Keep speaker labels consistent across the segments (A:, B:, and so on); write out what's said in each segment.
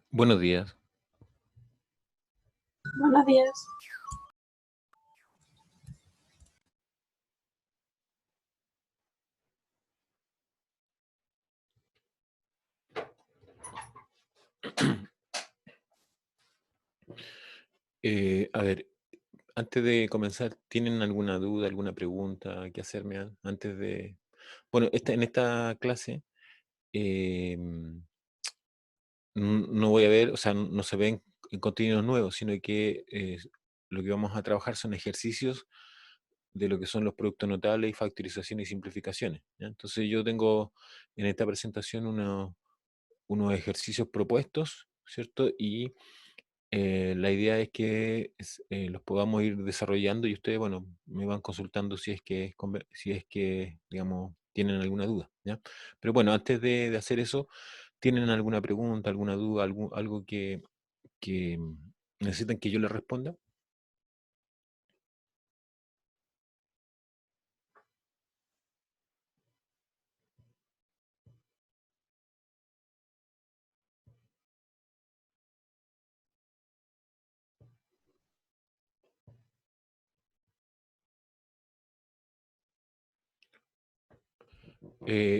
A: Buenos días.
B: Buenos días.
A: A ver, antes de comenzar, ¿tienen alguna duda, alguna pregunta que hacerme antes de... Bueno, en esta clase no voy a ver, o sea, no se ven en contenidos nuevos, sino que lo que vamos a trabajar son ejercicios de lo que son los productos notables y factorizaciones y simplificaciones, ¿ya? Entonces yo tengo en esta presentación unos ejercicios propuestos, ¿cierto? Y la idea es que los podamos ir desarrollando y ustedes, bueno, me van consultando si es que, si es que, digamos, tienen alguna duda, ¿ya? Pero bueno, antes de hacer eso, ¿tienen alguna pregunta, alguna duda, algo que necesitan que yo les responda?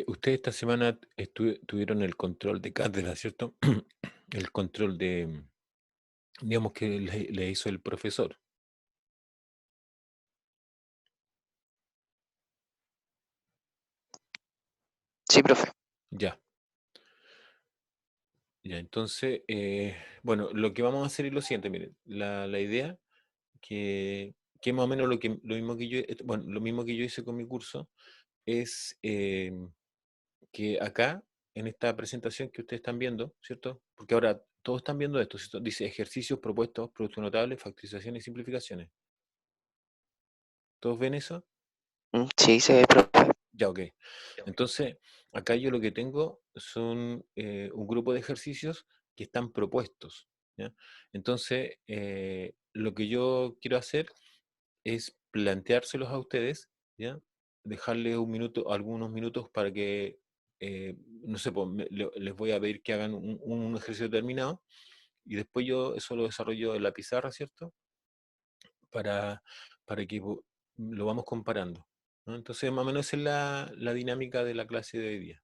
A: Ustedes esta semana tuvieron el control de cátedra, ¿cierto? El control de, digamos, que le hizo el profesor.
C: Sí, profe.
A: Ya. Ya, entonces, bueno, lo que vamos a hacer es lo siguiente, miren, la idea que más o menos lo mismo que yo, bueno, lo mismo que yo hice con mi curso, es que acá, en esta presentación que ustedes están viendo, ¿cierto? Porque ahora todos están viendo esto, ¿cierto? Dice ejercicios propuestos, productos notables, factorizaciones y simplificaciones. ¿Todos ven eso?
C: Sí, se ve, profe.
A: Ya, ok. Entonces, acá yo lo que tengo son un grupo de ejercicios que están propuestos, ¿ya? Entonces, lo que yo quiero hacer es planteárselos a ustedes, ¿ya? Dejarles un minuto, algunos minutos para que, no sé, pues, les voy a pedir que hagan un ejercicio terminado y después yo eso lo desarrollo en la pizarra, ¿cierto? Para, para que lo vamos comparando, ¿no? Entonces, más o menos esa es la dinámica de la clase de hoy día.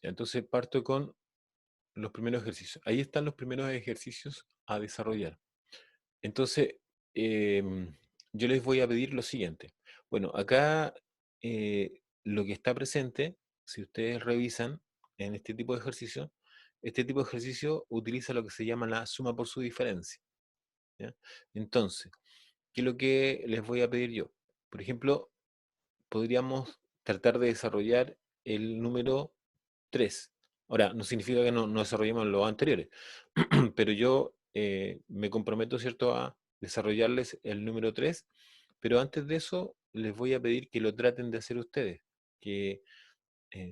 A: Ya, entonces parto con los primeros ejercicios. Ahí están los primeros ejercicios a desarrollar. Entonces, yo les voy a pedir lo siguiente. Bueno, acá lo que está presente, si ustedes revisan en este tipo de ejercicio utiliza lo que se llama la suma por su diferencia, ¿ya? Entonces, ¿qué es lo que les voy a pedir yo? Por ejemplo, podríamos tratar de desarrollar el número 3. Ahora, no significa que no desarrollemos los anteriores, pero yo me comprometo, ¿cierto?, a desarrollarles el número 3, pero antes de eso les voy a pedir que lo traten de hacer ustedes, que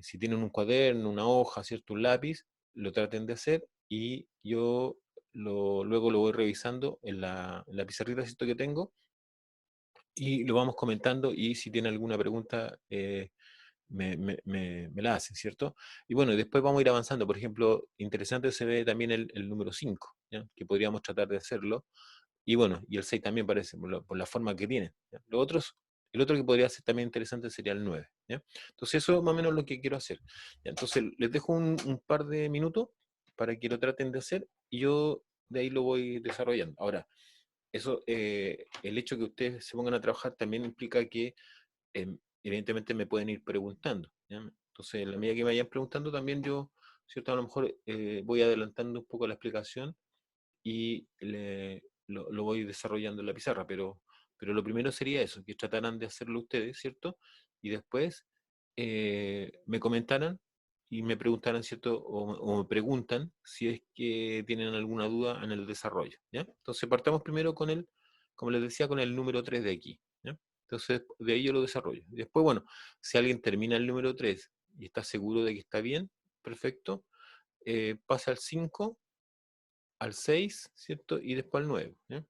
A: si tienen un cuaderno, una hoja, ¿cierto?, un lápiz, lo traten de hacer y yo luego lo voy revisando en la pizarrita, ¿cierto?, que tengo y lo vamos comentando y si tienen alguna pregunta me la hacen, ¿cierto? Y bueno, después vamos a ir avanzando. Por ejemplo, interesante se ve también el número 5, ¿ya? Que podríamos tratar de hacerlo. Y bueno, y el 6 también parece, por la forma que tiene, ¿ya? El otro que podría ser también interesante sería el 9, ¿ya? Entonces eso es más o menos lo que quiero hacer. ¿Ya? Entonces les dejo un par de minutos para que lo traten de hacer y yo de ahí lo voy desarrollando. Ahora, eso, el hecho que ustedes se pongan a trabajar también implica que evidentemente me pueden ir preguntando, ¿ya? Entonces, en la medida que me vayan preguntando, también yo, ¿cierto? A lo mejor voy adelantando un poco la explicación y lo voy desarrollando en la pizarra, pero lo primero sería eso, que trataran de hacerlo ustedes, ¿cierto? Y después me comentaran y me preguntaran, ¿cierto? O me preguntan si es que tienen alguna duda en el desarrollo, ¿ya? Entonces partamos primero con el, como les decía, con el número 3 de aquí, ¿ya? Entonces de ahí yo lo desarrollo. Después, bueno, si alguien termina el número 3 y está seguro de que está bien, perfecto, pasa al 5, al 6, ¿cierto? Y después al 9, ¿ya?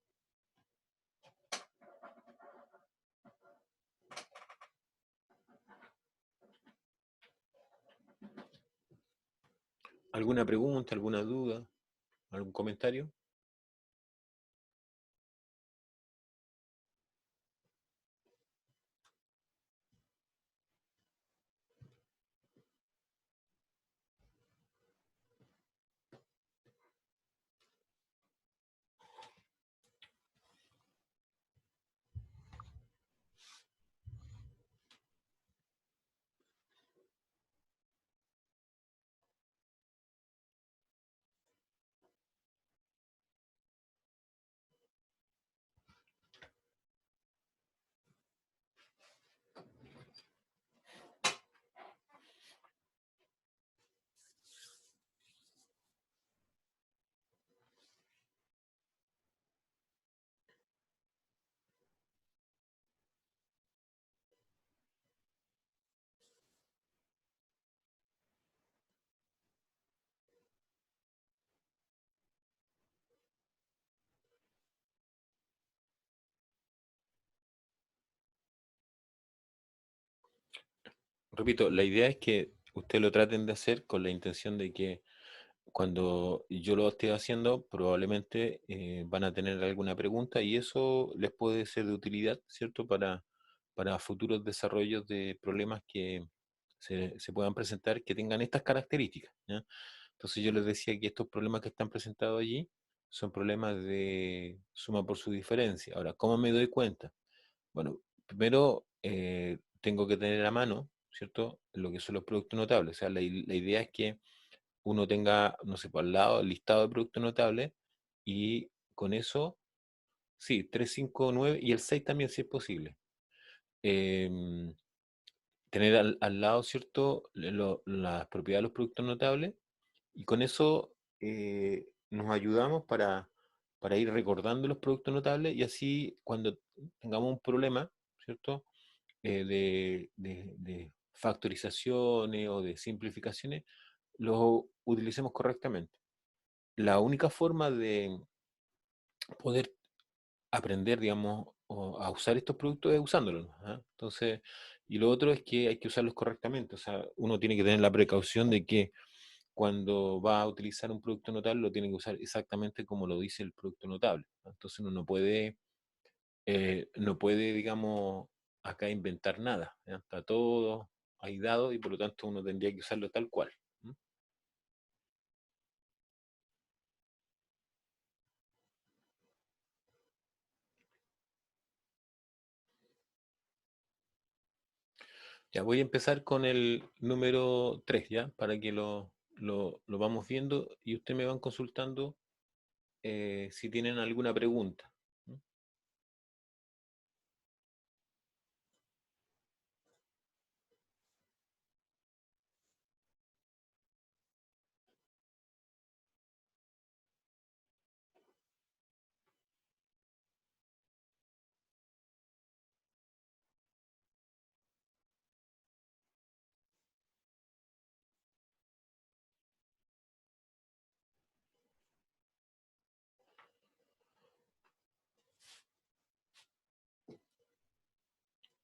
A: ¿Alguna pregunta, alguna duda, algún comentario? Repito, la idea es que ustedes lo traten de hacer con la intención de que cuando yo lo esté haciendo, probablemente van a tener alguna pregunta y eso les puede ser de utilidad, ¿cierto? Para futuros desarrollos de problemas que se puedan presentar que tengan estas características, ¿ya? Entonces yo les decía que estos problemas que están presentados allí son problemas de suma por su diferencia. Ahora, ¿cómo me doy cuenta? Bueno, primero tengo que tener a mano, ¿cierto? Lo que son los productos notables. O sea, la idea es que uno tenga, no sé, por al lado el listado de productos notables y con eso, sí, 3 5 9 y el 6 también si es posible. Em, Tener al lado, ¿cierto? Las propiedades de los productos notables y con eso nos ayudamos para ir recordando los productos notables y así cuando tengamos un problema, ¿cierto? De factorizaciones o de simplificaciones, los utilicemos correctamente. La única forma de poder aprender, digamos, a usar estos productos es usándolos, ¿no? ¿Ah? Entonces, y lo otro es que hay que usarlos correctamente. O sea, uno tiene que tener la precaución de que cuando va a utilizar un producto notable lo tiene que usar exactamente como lo dice el producto notable, ¿no? Entonces uno no puede, digamos, acá inventar nada, ¿ya? Está todo ahí dado y por lo tanto uno tendría que usarlo tal cual. ¿Mm? Ya voy a empezar con el número 3 ¿ya? Para que lo vamos viendo y ustedes me van consultando si tienen alguna pregunta. ¿Mm?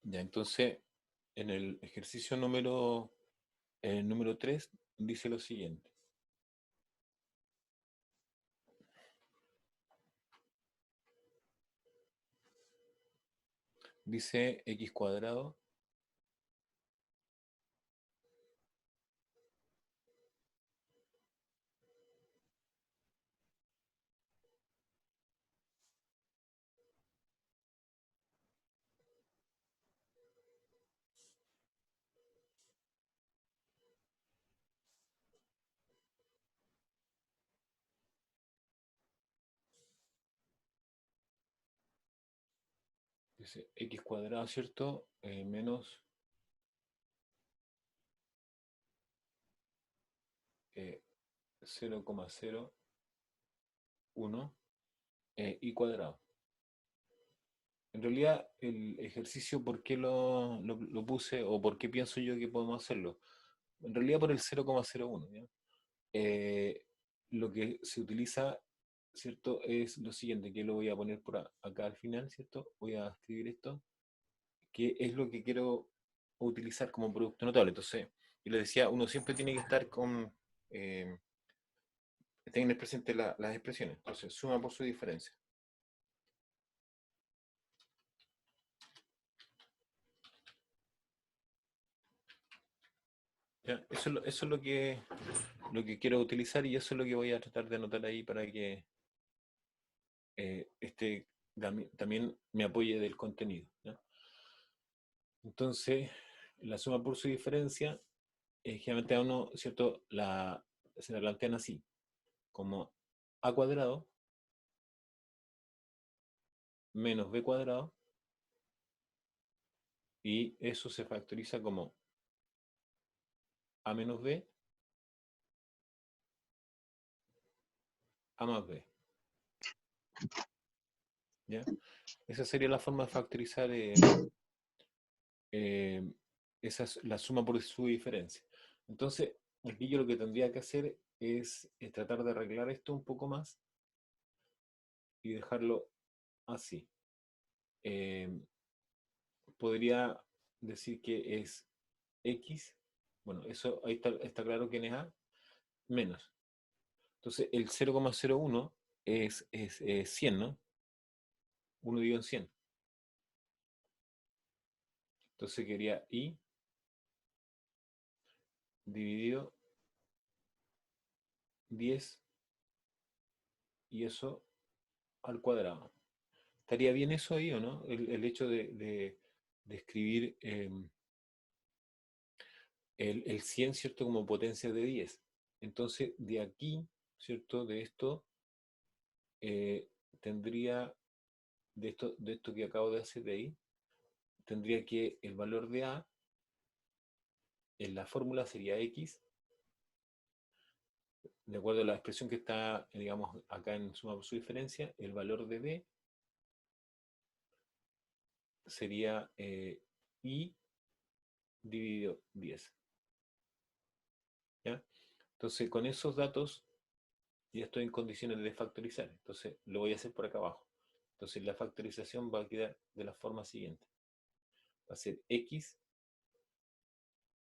A: Ya, entonces, en el ejercicio número 3 dice lo siguiente. Dice x cuadrado dice x cuadrado, ¿cierto? Menos 0,01 y cuadrado. En realidad, el ejercicio, ¿por qué lo puse o por qué pienso yo que podemos hacerlo? En realidad por el 0,01, ¿ya? Eh, lo que se utiliza, ¿cierto? Es lo siguiente, que lo voy a poner por acá al final, ¿cierto? Voy a escribir esto, que es lo que quiero utilizar como producto notable. Entonces, yo les decía, uno siempre tiene que estar con tengan presente las expresiones. Entonces, suma por su diferencia. ¿Ya? Eso es lo que quiero utilizar y eso es lo que voy a tratar de anotar ahí para que también me apoye del contenido. ¿Ya? Entonces, la suma por su diferencia, generalmente a uno, ¿cierto? Se la plantean así, como a cuadrado menos b cuadrado, y eso se factoriza como a menos b, a más b. ¿Ya? Esa sería la forma de factorizar eh, la suma por su diferencia. Entonces, aquí yo lo que tendría que hacer es tratar de arreglar esto un poco más y dejarlo así. Eh, Podría decir que es x, bueno, eso ahí está claro quién es a, menos. Entonces, el 0,01 es 100, ¿no? 1 dividido en 100. Entonces quería i dividido 10 y eso al cuadrado. ¿Estaría bien eso ahí o no? El hecho de escribir el 100, ¿cierto? Como potencia de 10. Entonces, de aquí, ¿cierto? De esto, eh, tendría, de esto que acabo de hacer de ahí, tendría que el valor de A en la fórmula sería X, de acuerdo a la expresión que está, digamos, acá en suma por su diferencia, el valor de B sería I dividido 10. ¿Ya? Entonces, con esos datos ya estoy en condiciones de factorizar. Entonces, lo voy a hacer por acá abajo. Entonces, la factorización va a quedar de la forma siguiente. Va a ser X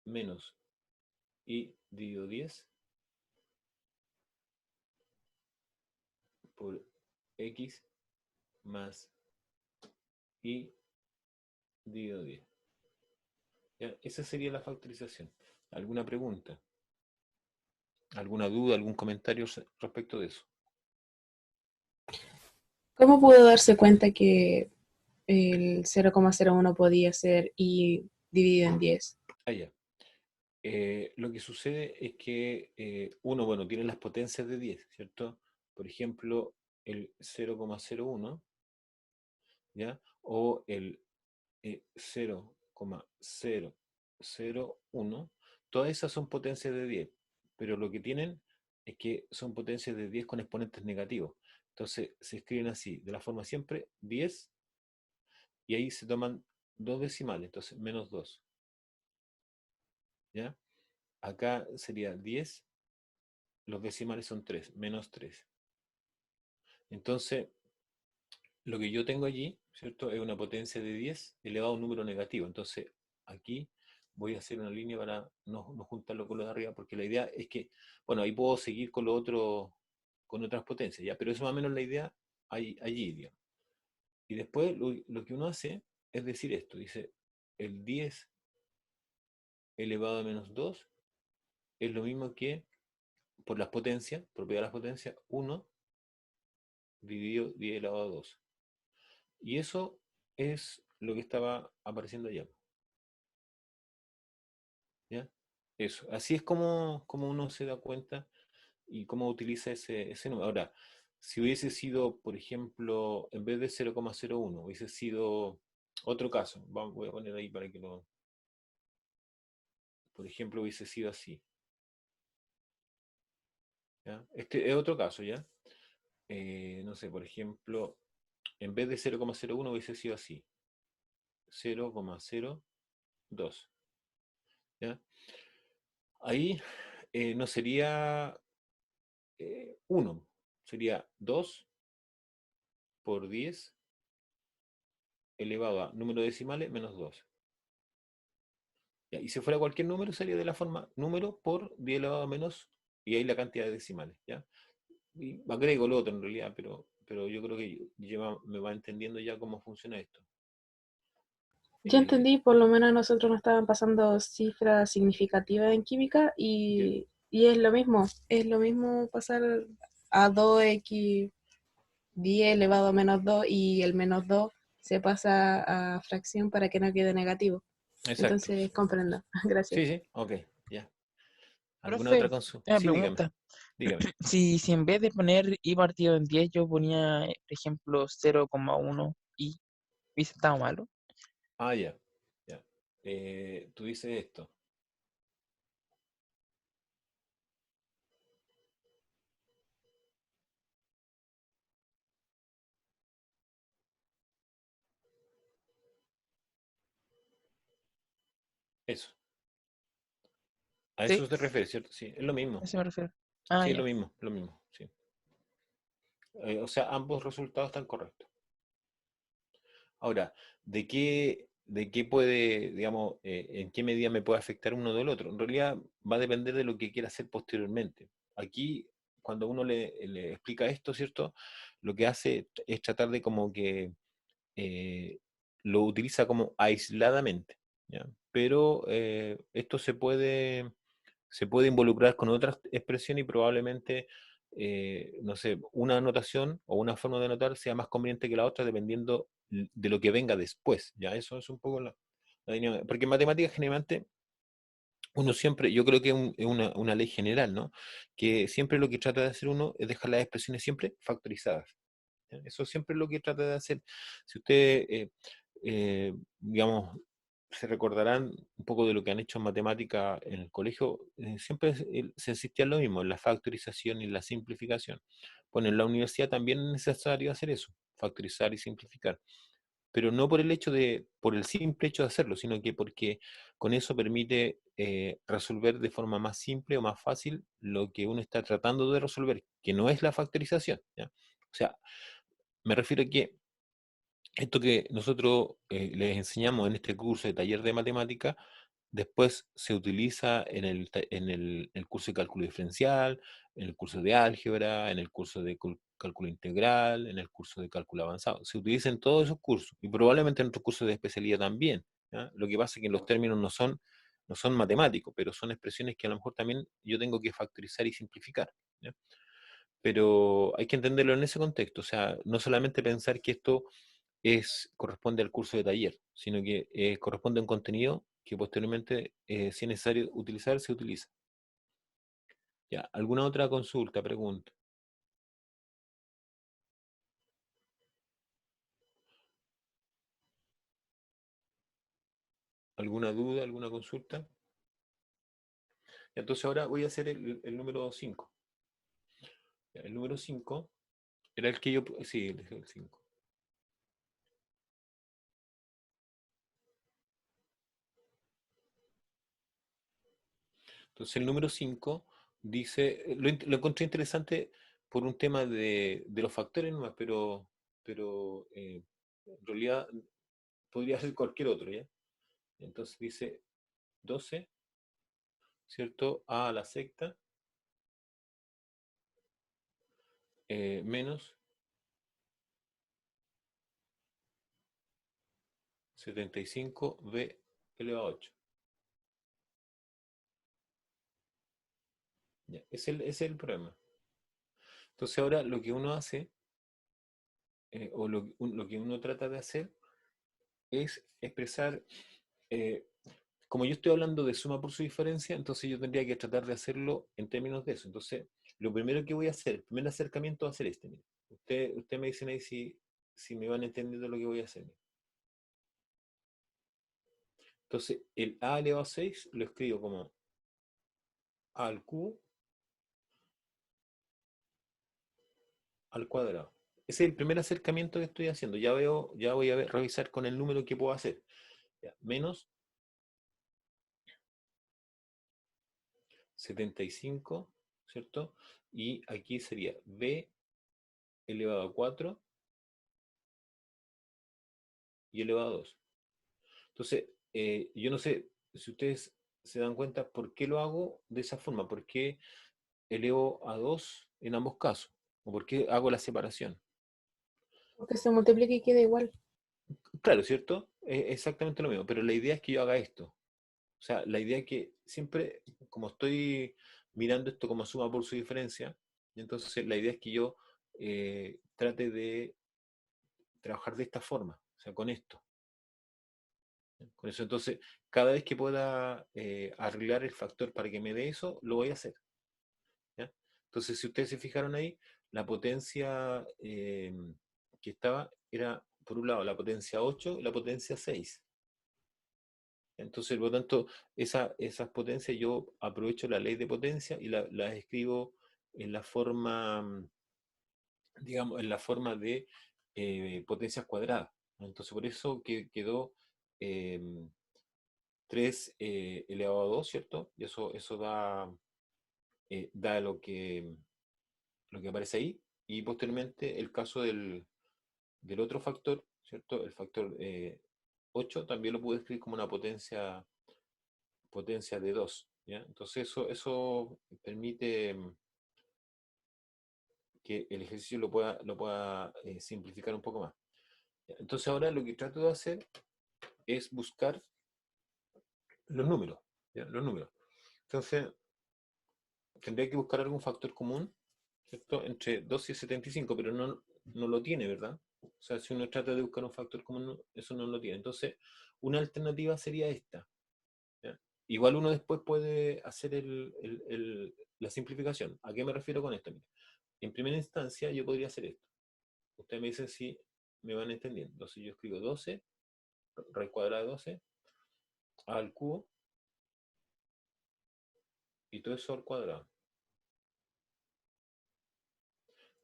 A: menos I dividido 10 por X más I dividido 10. ¿Ya? Esa sería la factorización. ¿Alguna pregunta? ¿Alguna duda, algún comentario respecto de eso?
B: ¿Cómo pudo darse cuenta que el 0,01 podía ser y dividido en 10?
A: Ah, ya. Lo que sucede es que uno, bueno, tiene las potencias de 10, ¿cierto? Por ejemplo, el 0,01, ¿ya? O el 0,001, todas esas son potencias de 10, pero lo que tienen es que son potencias de 10 con exponentes negativos. Entonces se escriben así, de la forma siempre 10, y ahí se toman dos decimales, entonces menos 2, ¿ya? Acá sería 10, los decimales son 3, menos 3. Entonces, lo que yo tengo allí, ¿cierto? Es una potencia de 10 elevado a un número negativo. Entonces, aquí voy a hacer una línea para no juntarlo con lo de arriba, porque la idea es que, bueno, ahí puedo seguir con lo otro, con otras potencias, ¿ya? Pero eso más o menos la idea allí, digamos. Y después lo que uno hace es decir esto, dice, el 10 elevado a menos 2 es lo mismo que, por las potencias, propiedad de las potencias, 1 dividido 10 elevado a 2. Y eso es lo que estaba apareciendo allá. ¿Ya? Eso. Así es como uno se da cuenta y cómo utiliza ese número. Ahora, si hubiese sido, por ejemplo, en vez de 0,01, hubiese sido otro caso. Voy a poner ahí para que lo... Por ejemplo, hubiese sido así. ¿Ya? Este es otro caso, ¿ya? No sé, por ejemplo, en vez de 0,01 hubiese sido así. 0,02. ¿Ya? Ahí no sería 1, sería 2 por 10 elevado a número decimales menos 2. ¿Ya? Y si fuera cualquier número, sería de la forma número por 10 elevado a menos, y ahí la cantidad de decimales. ¿Ya? y agrego lo otro en realidad, pero yo creo que me va entendiendo ya cómo funciona esto.
B: Ya
A: Eh,
B: entendí, por lo menos a nosotros nos estaban pasando cifras significativas en química
A: ya,
B: y es lo mismo pasar a 2x 10 elevado a menos 2 y el menos 2 se pasa a fracción para que no quede negativo.
A: exacto.
B: Entonces comprendo, gracias.
A: Sí, sí, ok, ya. ¿Alguna otra
D: Profe,
A: consulta?
D: una
A: Sí, dígame,
D: pregunta.
A: dígame.
D: Si en vez de poner i partido en 10 yo ponía, por ejemplo, 0,1 y hubiese estado malo.
A: Ah, ya, ya. Tú dices esto. Eso. A
D: ¿Sí?
A: eso te refieres, ¿cierto? Sí, es lo
D: A
A: mismo.
D: eso me refiero. Ah,
A: Sí, es
D: ya.
A: lo mismo, sí. O sea, ambos resultados están correctos. Ahora, de qué puede, digamos, en qué medida me puede afectar uno del otro? En realidad va a depender de lo que quiera hacer posteriormente. Aquí, cuando uno le explica esto, ¿cierto? Lo que hace es tratar de como que eh, lo utiliza como aisladamente, ¿ya? Pero esto se puede involucrar con otras expresiones y probablemente, no sé, una anotación o una forma de anotar sea más conveniente que la otra dependiendo de lo que venga después, ¿ya? Eso es un poco la dinámica. Porque en matemáticas generalmente uno siempre, yo creo que es una ley general, ¿no? Que siempre lo que trata de hacer uno es dejar las expresiones siempre factorizadas. ¿Ya? Eso siempre es lo que trata de hacer. Si usted, digamos, se recordarán un poco de lo que han hecho en matemática en el colegio, siempre se insistía en lo mismo, en la factorización y la simplificación. Bueno, en la universidad también es necesario hacer eso, factorizar y simplificar, pero no por el simple hecho de hacerlo, sino que porque con eso permite resolver de forma más simple o más fácil lo que uno está tratando de resolver, que no es la factorización, ¿ya? O sea, me refiero a que esto que nosotros les enseñamos en este curso de taller de matemática, después se utiliza el curso de cálculo diferencial, en el curso de álgebra, en el curso de cálculo integral, en el curso de cálculo avanzado. Se utiliza en todos esos cursos y probablemente en otros cursos de especialidad también, ¿ya? Lo que pasa es que los términos no son matemáticos, pero son expresiones que a lo mejor también yo tengo que factorizar y simplificar, ¿ya? Pero hay que entenderlo en ese contexto, o sea, no solamente pensar que esto corresponde al curso de taller, sino que corresponde a un contenido que posteriormente, si es necesario utilizar, se utiliza. Ya, ¿alguna otra consulta, pregunta? ¿Alguna duda, alguna consulta? Entonces ahora voy a hacer el número 5. El número 5 era el que yo... Sí, el 5. Entonces el número 5 dice, lo encontré interesante por un tema de los factores nomás, pero en realidad podría ser cualquier otro, ¿ya? Entonces dice 12, ¿cierto? A la sexta menos 75b elevado a 8. Ya, ese es el problema. Entonces ahora lo que uno hace, o lo que uno trata de hacer, es expresar, eh, como yo estoy hablando de suma por su diferencia, entonces yo tendría que tratar de hacerlo en términos de eso. Entonces, lo primero que voy a hacer, el primer acercamiento va a ser este. Mire. Usted me dicen ahí si me van entendiendo lo que voy a hacer. Mire. Entonces, el a elevado a 6 lo escribo como a al cubo al cuadrado. Ese es el primer acercamiento que estoy haciendo. Ya voy a revisar con el número que puedo hacer. Ya, menos 75, ¿cierto? Y aquí sería b elevado a 4 y elevado a 2. Entonces, yo no sé si ustedes se dan cuenta por qué lo hago de esa forma, por qué elevo a 2 en ambos casos. ¿O por qué hago la separación?
B: Porque se multiplica y queda igual.
A: Claro, ¿cierto? Es exactamente lo mismo, pero la idea es que yo haga esto. O sea, la idea es que siempre, como estoy mirando esto como suma por su diferencia, entonces la idea es que yo trate de trabajar de esta forma, o sea, con esto. Con eso, entonces, cada vez que pueda arreglar el factor para que me dé eso, lo voy a hacer. ¿Ya? Entonces, si ustedes se fijaron ahí, la potencia que estaba era, por un lado, la potencia 8 y la potencia 6. Entonces, por lo tanto, esas potencias yo aprovecho la ley de potencia y las escribo en la forma, digamos, en la forma de potencias cuadradas. Entonces, por eso que quedó 3 elevado a 2, ¿cierto? Y eso da lo que aparece ahí. Y posteriormente el caso del otro factor, ¿cierto? El factor 8 también lo pude escribir como una potencia de 2, ¿ya? Entonces eso permite que el ejercicio lo pueda simplificar un poco más. Entonces ahora lo que trato de hacer es buscar los números, ¿ya? Los números. Entonces tendría que buscar algún factor común, ¿cierto? Entre 2 y 75, pero no lo tiene, ¿verdad? O sea, si uno trata de buscar un factor común, eso no lo tiene. Entonces, una alternativa sería esta, ¿ya? Igual uno después puede hacer la simplificación. ¿A qué me refiero con esto? Mira, en primera instancia yo podría hacer esto. Ustedes me dicen si me van entendiendo. Entonces yo escribo 12, raíz cuadrada de 12, a al cubo, y todo eso al cuadrado.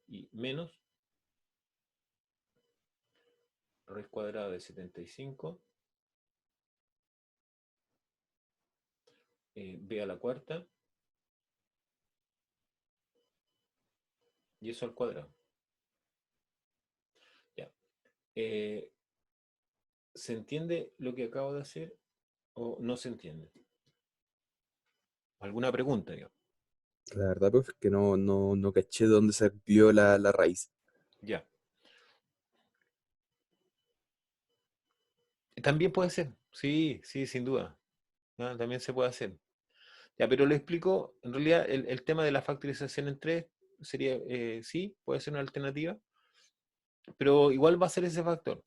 A: Y menos raíz cuadrada de 75, b a la cuarta, y eso al cuadrado. Ya. Eh, ¿Se entiende lo que acabo de hacer o no se entiende? ¿Alguna pregunta, digamos?
E: La verdad, profe, es que no caché de dónde salió la raíz.
A: Ya. También puede ser. Sí, sí, sin duda. ¿Ya? También se puede hacer. Ya, pero le explico, en realidad el tema de la factorización en 3 sería, sí, puede ser una alternativa, pero igual va a ser ese factor.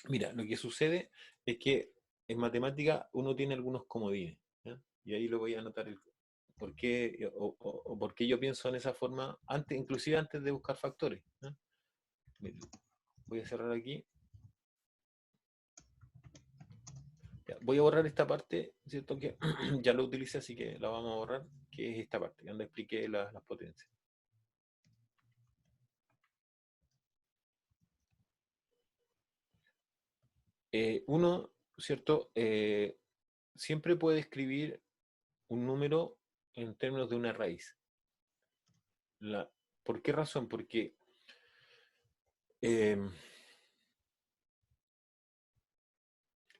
A: Mira, lo que sucede es que en matemática uno tiene algunos comodines, ¿ya? Y ahí lo voy a anotar por qué, o por qué yo pienso en esa forma, antes, inclusive antes de buscar factores, ¿ya? Mira, voy a cerrar aquí. Ya, voy a borrar esta parte, ¿cierto? Que ya lo utilicé, así que la vamos a borrar, que es esta parte, donde expliqué las potencias. Uno, ¿cierto? Siempre puede escribir un número en términos de una raíz. La, ¿Por qué razón? Porque eh,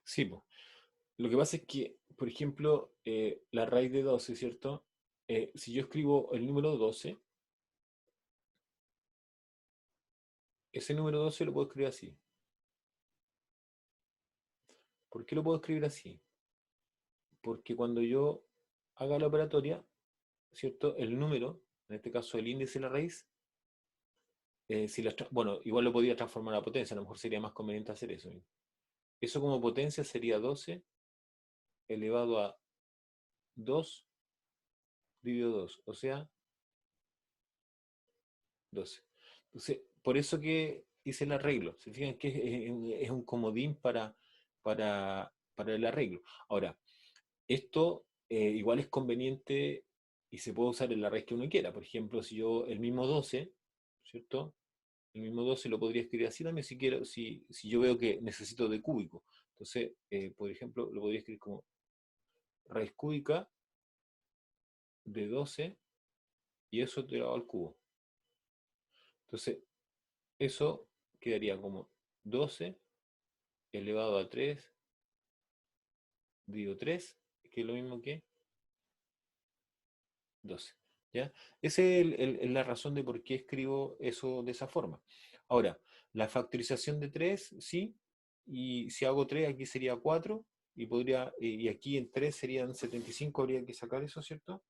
A: sí, po. Lo que pasa es que, por ejemplo, la raíz de 12, ¿cierto? Si yo escribo el número 12, ese número 12 lo puedo escribir así. ¿Por qué lo puedo escribir así? Porque cuando yo haga la operatoria, ¿cierto? El número, en este caso el índice de la raíz, bueno, igual lo podría transformar a potencia, a lo mejor sería más conveniente hacer eso. Eso como potencia sería 12 elevado a 2 dividido 2, o sea, 12. Entonces, por eso que hice el arreglo. Se fijan que es un comodín para el arreglo. Ahora, esto igual es conveniente y se puede usar en la raíz que uno quiera. Por ejemplo, si yo el mismo 12, ¿cierto? El mismo 12 lo podría escribir así también si quiero, si yo veo que necesito de cúbico. Entonces, por ejemplo, lo podría escribir como raíz cúbica de 12 y eso elevado al cubo. Entonces, eso quedaría como 12 elevado a 3 dividido 3, que es lo mismo que 12. ¿Ya? Esa es la razón de por qué escribo eso de esa forma. Ahora, la factorización de 3, sí, y si hago 3, aquí sería 4, y aquí en 3 serían 75, habría que sacar eso, ¿cierto?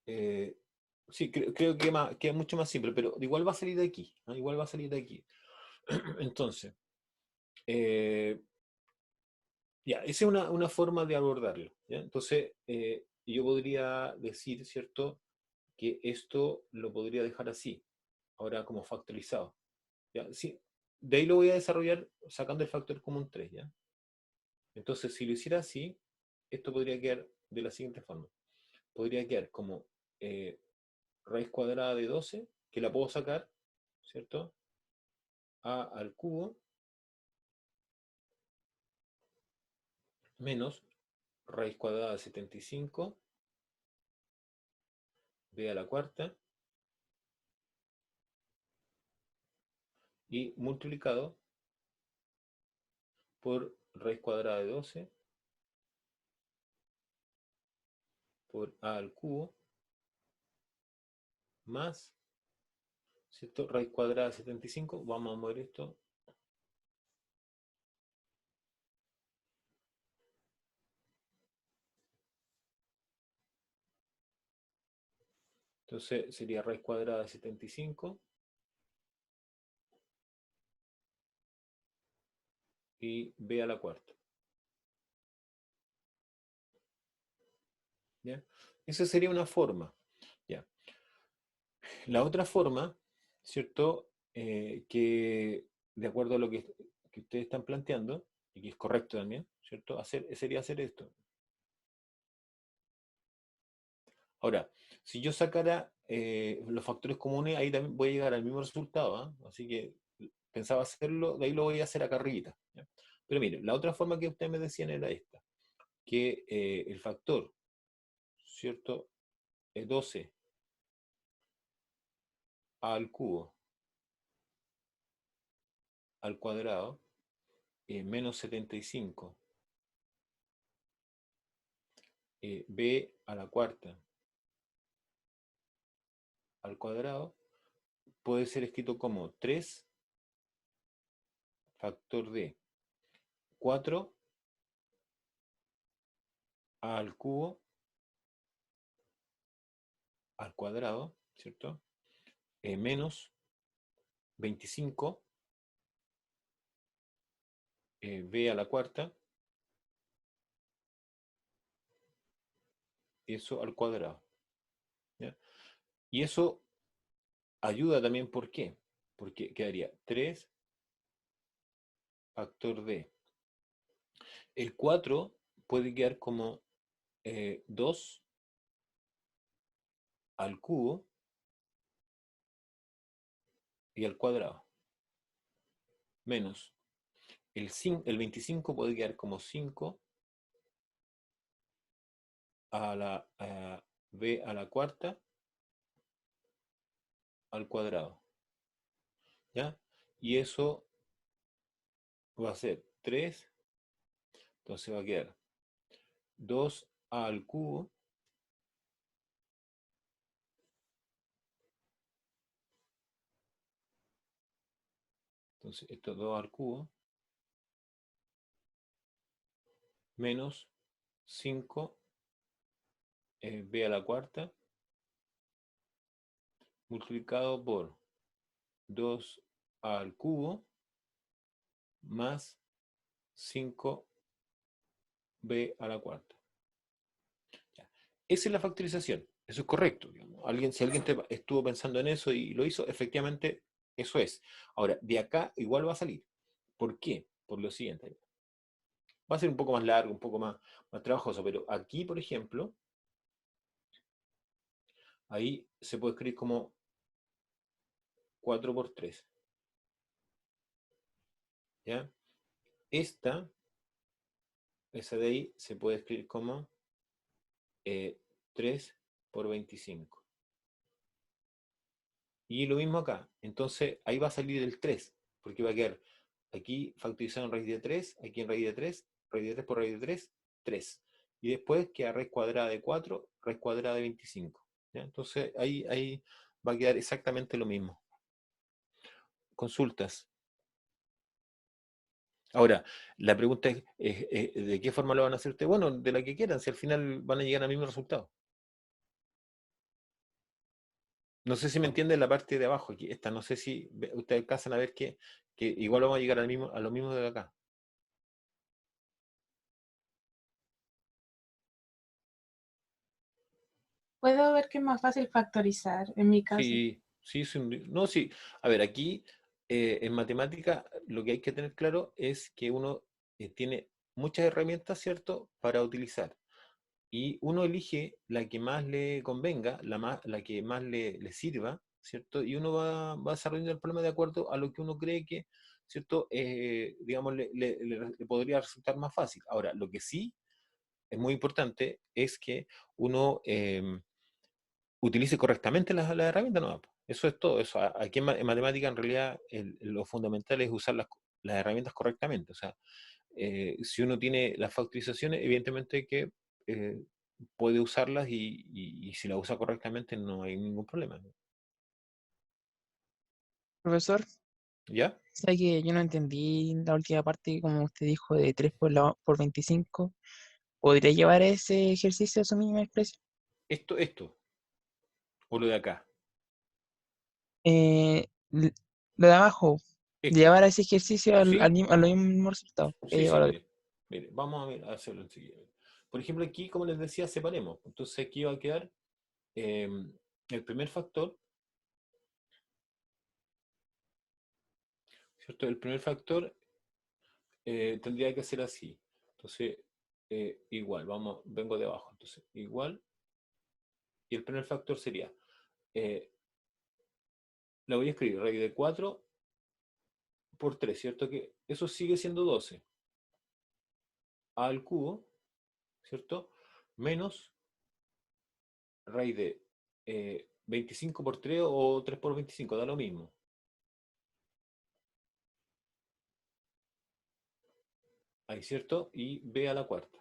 A: Eh, sí, creo que queda mucho más simple, pero igual va a salir de aquí, ¿no? Igual va a salir de aquí. Entonces, eh, ya, esa es una forma de abordarlo, ¿ya? Entonces, yo podría decir, ¿cierto?, que esto lo podría dejar así, ahora como factorizado, ¿ya? Sí, de ahí lo voy a desarrollar sacando el factor común 3, ¿ya? Entonces, si lo hiciera así, esto podría quedar de la siguiente forma. Podría quedar como raíz cuadrada de 12, que la puedo sacar, ¿cierto? A al cubo menos raíz cuadrada de 75, b a la cuarta, y multiplicado por raíz cuadrada de 12 por a al cubo más, ¿cierto?, raíz cuadrada de 75. Vamos a mover esto. Entonces sería raíz cuadrada de 75 y b a la cuarta. ¿Ya? Esa sería una forma. ¿Ya? La otra forma, ¿cierto? Que de acuerdo a lo que ustedes están planteando, y que es correcto también, ¿cierto? Sería hacer esto. Ahora, si yo sacara los factores comunes, ahí también voy a llegar al mismo resultado, ¿ah? Así que pensaba hacerlo, de ahí lo voy a hacer acá arriba. ¿Ya? Pero miren, la otra forma que ustedes me decían era esta, que el factor, ¿cierto?, es 12 al cubo al cuadrado menos 75 b a la cuarta al cuadrado puede ser escrito como 3 factor de 4 al cubo al cuadrado, ¿cierto? Menos 25 b a la cuarta, eso al cuadrado. ¿Ya? Y eso ayuda también, ¿por qué? Porque quedaría 3 factor de. El 4 puede quedar como 2 al cubo y al cuadrado. Menos el 25 puede quedar como 5 a la b a la cuarta al cuadrado. ¿Ya? Y eso va a ser 3, entonces va a quedar 2a al cubo entonces esto es 2 al cubo menos 5 b a la cuarta multiplicado por 2 al cubo más 5b a la cuarta. Ya. Esa es la factorización. Eso es correcto. Digamos. Si alguien estuvo pensando en eso y lo hizo, efectivamente eso es. Ahora, de acá igual va a salir. ¿Por qué? Por lo siguiente. Va a ser un poco más largo, un poco más trabajoso, pero aquí, por ejemplo, ahí se puede escribir como 4 por 3. ¿Ya? Esa de ahí se puede escribir como 3 por 25. Y lo mismo acá. Entonces, ahí va a salir el 3, porque va a quedar aquí factorizado en raíz de 3, aquí en raíz de 3, raíz de 3 por raíz de 3, 3. y después queda raíz cuadrada de 4, raíz cuadrada de 25. ¿Ya? Entonces ahí va a quedar exactamente lo mismo. Consultas. Ahora, la pregunta es, ¿de qué forma lo van a hacer ustedes? Bueno, de la que quieran, si al final van a llegar al mismo resultado. No sé si me entienden la parte de abajo, aquí esta, no sé si ustedes alcanzan a ver que igual vamos a llegar a lo mismo de acá.
B: Puedo ver que es más fácil factorizar, en mi caso.
A: Sí, sí, no, sí. A ver, aquí en matemática lo que hay que tener claro es que uno tiene muchas herramientas, ¿cierto?, para utilizar. Y uno elige la que más le convenga, la que más le sirva, ¿cierto? Y uno va desarrollando el problema de acuerdo a lo que uno cree que, ¿cierto? Digamos, le podría resultar más fácil. Ahora, lo que sí es muy importante es que uno utilice correctamente las herramientas, ¿no? Eso es todo. Eso, aquí en matemática, en realidad, lo fundamental es usar las herramientas correctamente. O sea, si uno tiene las factorizaciones, evidentemente que eh, puede usarlas y si las usa correctamente no hay ningún problema.
D: Profesor,
A: ¿Ya?
D: sé que yo no entendí la última parte, como usted dijo, de 3 por 25. ¿Podría llevar ese ejercicio a su misma expresión?
A: Esto, o lo de acá.
D: Eh, l- lo de abajo,
A: Esto.
D: llevar ese ejercicio
A: ¿Sí?
D: a lo mismo resultado que
A: Sí, sí,
D: llevar
A: mire. Mire, vamos a a hacerlo enseguida. Por ejemplo, aquí, como les decía, separemos. Entonces aquí va a quedar eh, el primer factor, ¿cierto? El primer factor tendría que ser así. Entonces, igual, vengo de abajo. Entonces, igual, y el primer factor sería, eh, la voy a escribir, raíz de 4 por 3, ¿cierto? Que eso sigue siendo 12. A al cubo, ¿cierto? Menos raíz de 25 por 3 o 3 por 25, da lo mismo. Ahí, ¿cierto? Y b a la cuarta.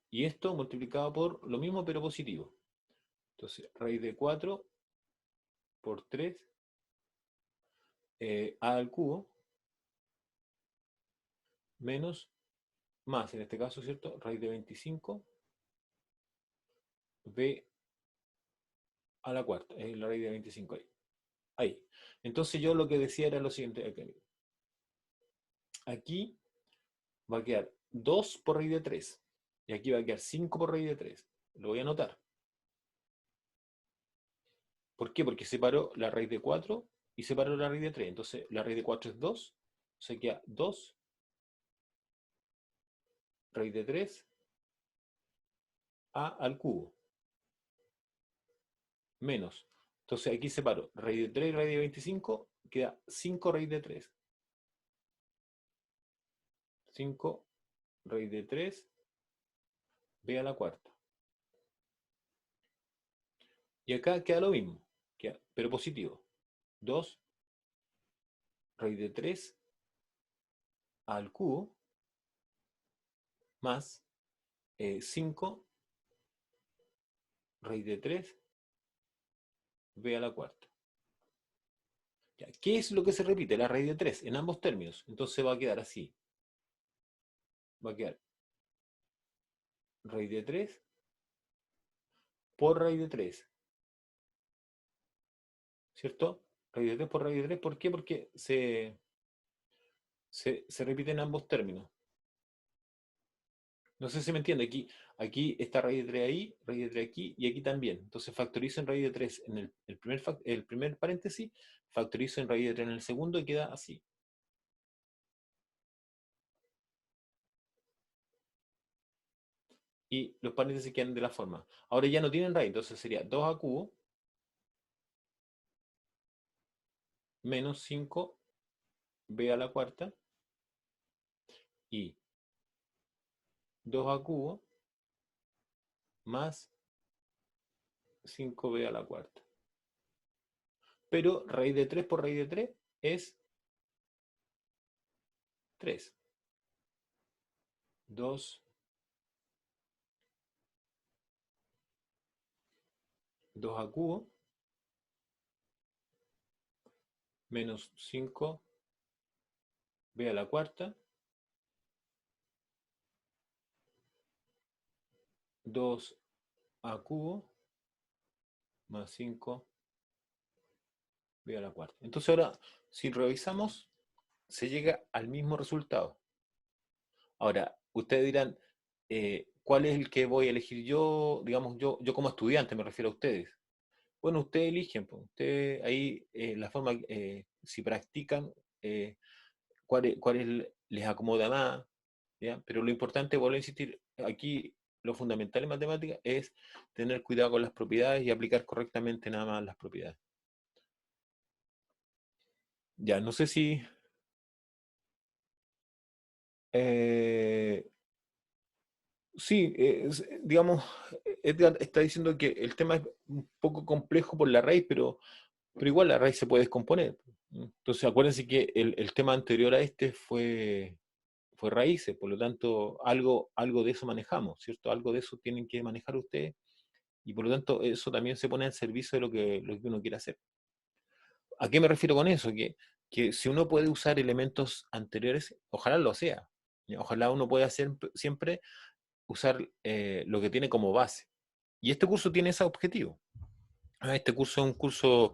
A: Y esto multiplicado por lo mismo, pero positivo. Entonces, raíz de 4 por 3 a al cubo menos más, en este caso, ¿cierto? Raíz de 25 b a la cuarta. Es la raíz de 25 ahí. Ahí. Entonces yo lo que decía era lo siguiente. Aquí va a quedar 2 por raíz de 3. Y aquí va a quedar 5 por raíz de 3. Lo voy a anotar. ¿Por qué? Porque separó la raíz de 4 y separó la raíz de 3. Entonces la raíz de 4 es 2. O sea, queda 2 raíz de 3 a al cubo. Menos. Entonces aquí separo raíz de 3 y raíz de 25. Queda 5 raíz de 3. 5 raíz de 3 b a la cuarta. Y acá queda lo mismo, pero positivo. 2 raíz de 3 al cubo más 5 raíz de 3 b a la cuarta. Ya, ¿qué es lo que se repite? La raíz de 3 en ambos términos. Entonces va a quedar así. Va a quedar raíz de 3 por raíz de 3. ¿Cierto? Raíz de 3 por raíz de 3. ¿Por qué? Porque se repite en ambos términos. No sé si me entiende. Aquí está raíz de 3 ahí, raíz de 3 aquí y aquí también. Entonces factorizo en raíz de 3 en el primer paréntesis, factorizo en raíz de 3 en el segundo y queda así. Y los paréntesis quedan de la forma. Ahora ya no tienen raíz, entonces sería 2 a cubo menos 5 b a la cuarta y 2 a cubo más 5b a la cuarta. Pero raíz de 3 por raíz de 3 es 3. 2 a cubo menos 5 b a la cuarta 2 a cubo más 5 b a la cuarta. Entonces ahora, si revisamos, se llega al mismo resultado. Ahora, ustedes dirán, ¿cuál es el que voy a elegir yo? Digamos, yo como estudiante me refiero a ustedes. Bueno, ustedes eligen, pues, ustedes ahí la forma, si practican, les acomoda más, ¿ya? Pero lo importante, vuelvo a insistir, aquí lo fundamental en matemáticas es tener cuidado con las propiedades y aplicar correctamente nada más las propiedades. Ya, no sé si... sí, digamos, Edgar está diciendo que el tema es un poco complejo por la raíz, pero igual la raíz se puede descomponer. Entonces, acuérdense que el tema anterior a este fue raíces, por lo tanto, algo de eso manejamos, ¿cierto? Algo de eso tienen que manejar ustedes, y por lo tanto, eso también se pone al servicio de lo que uno quiere hacer. ¿A qué me refiero con eso? Que si uno puede usar elementos anteriores, ojalá lo sea. ¿Ya? Ojalá uno pueda hacer siempre usar lo que tiene como base. Y este curso tiene ese objetivo. Este curso es un curso,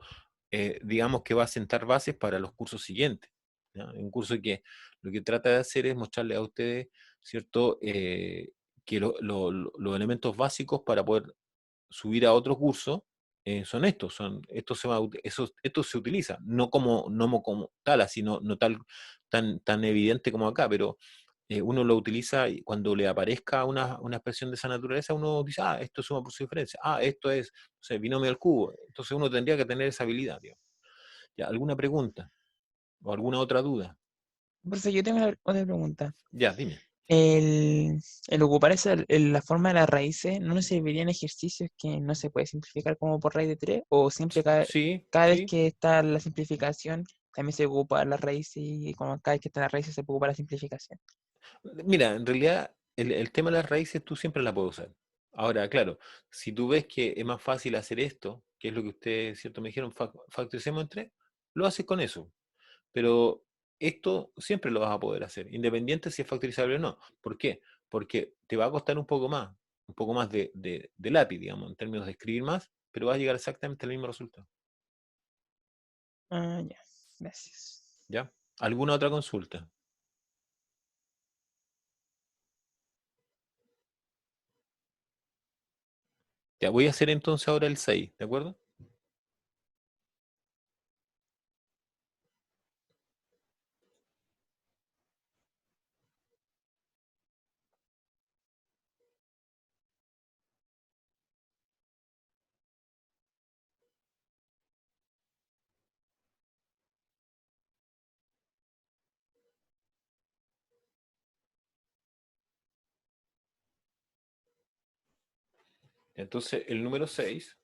A: digamos, que va a sentar bases para los cursos siguientes. ¿Ya? Un curso que lo que trata de hacer es mostrarle a ustedes, ¿cierto?, que los elementos básicos para poder subir a otro curso son estos, esto se utiliza, no como tal, así no tan evidente como acá, pero uno lo utiliza y cuando le aparezca una expresión de esa naturaleza, uno dice, esto es suma por su diferencia, esto es, o sea, binomio al cubo. Entonces uno tendría que tener esa habilidad, digamos. ¿Ya? ¿Alguna pregunta? ¿O alguna otra duda?
D: Profe, yo tengo otra pregunta.
A: Ya, dime.
D: El ocupar la forma de las raíces, ¿no nos serviría en ejercicios que no se puede simplificar como por raíz de 3? ¿O siempre
A: Sí,
D: cada vez
A: sí.
D: que está la simplificación, también se ocupa la raíz y como cada vez que está la raíz se puede ocupar la simplificación?
A: Mira, en realidad el tema de las raíces tú siempre la puedes usar. Ahora, claro, si tú ves que es más fácil hacer esto, que es lo que ustedes, cierto, me dijeron, factoricemos en 3, lo haces con eso. Pero esto siempre lo vas a poder hacer, independiente si es factorizable o no. ¿Por qué? Porque te va a costar un poco más de lápiz, digamos, en términos de escribir más, pero vas a llegar exactamente al mismo resultado.
D: Ah, ya, gracias.
A: ¿Ya? ¿Alguna otra consulta? Ya, voy a hacer entonces ahora el 6, ¿de acuerdo? Entonces, el número 6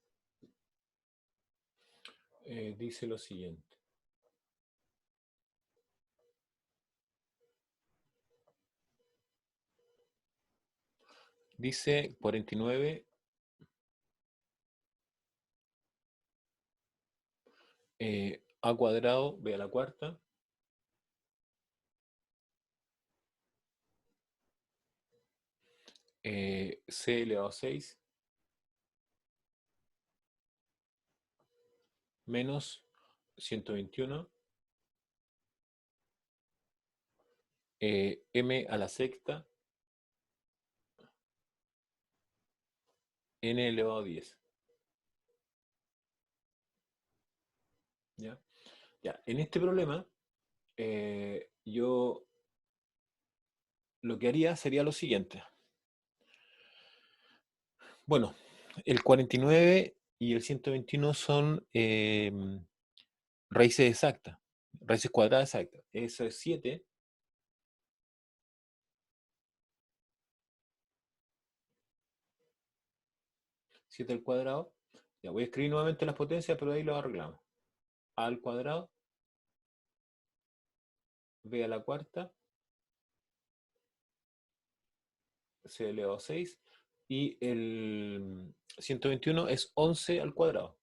A: dice lo siguiente. Dice 49 a cuadrado, b a la cuarta, c elevado a 6 menos 121 m a la sexta n elevado a 10. ¿Ya? Ya, en este problema, yo lo que haría sería lo siguiente. Bueno, el 49 y el 121 son raíces exactas, raíces cuadradas exactas. Eso es 7. 7 al cuadrado. Ya voy a escribir nuevamente las potencias, pero ahí lo arreglamos. A al cuadrado, b a la cuarta, c elevado a 6, y el 121 es 11 al cuadrado.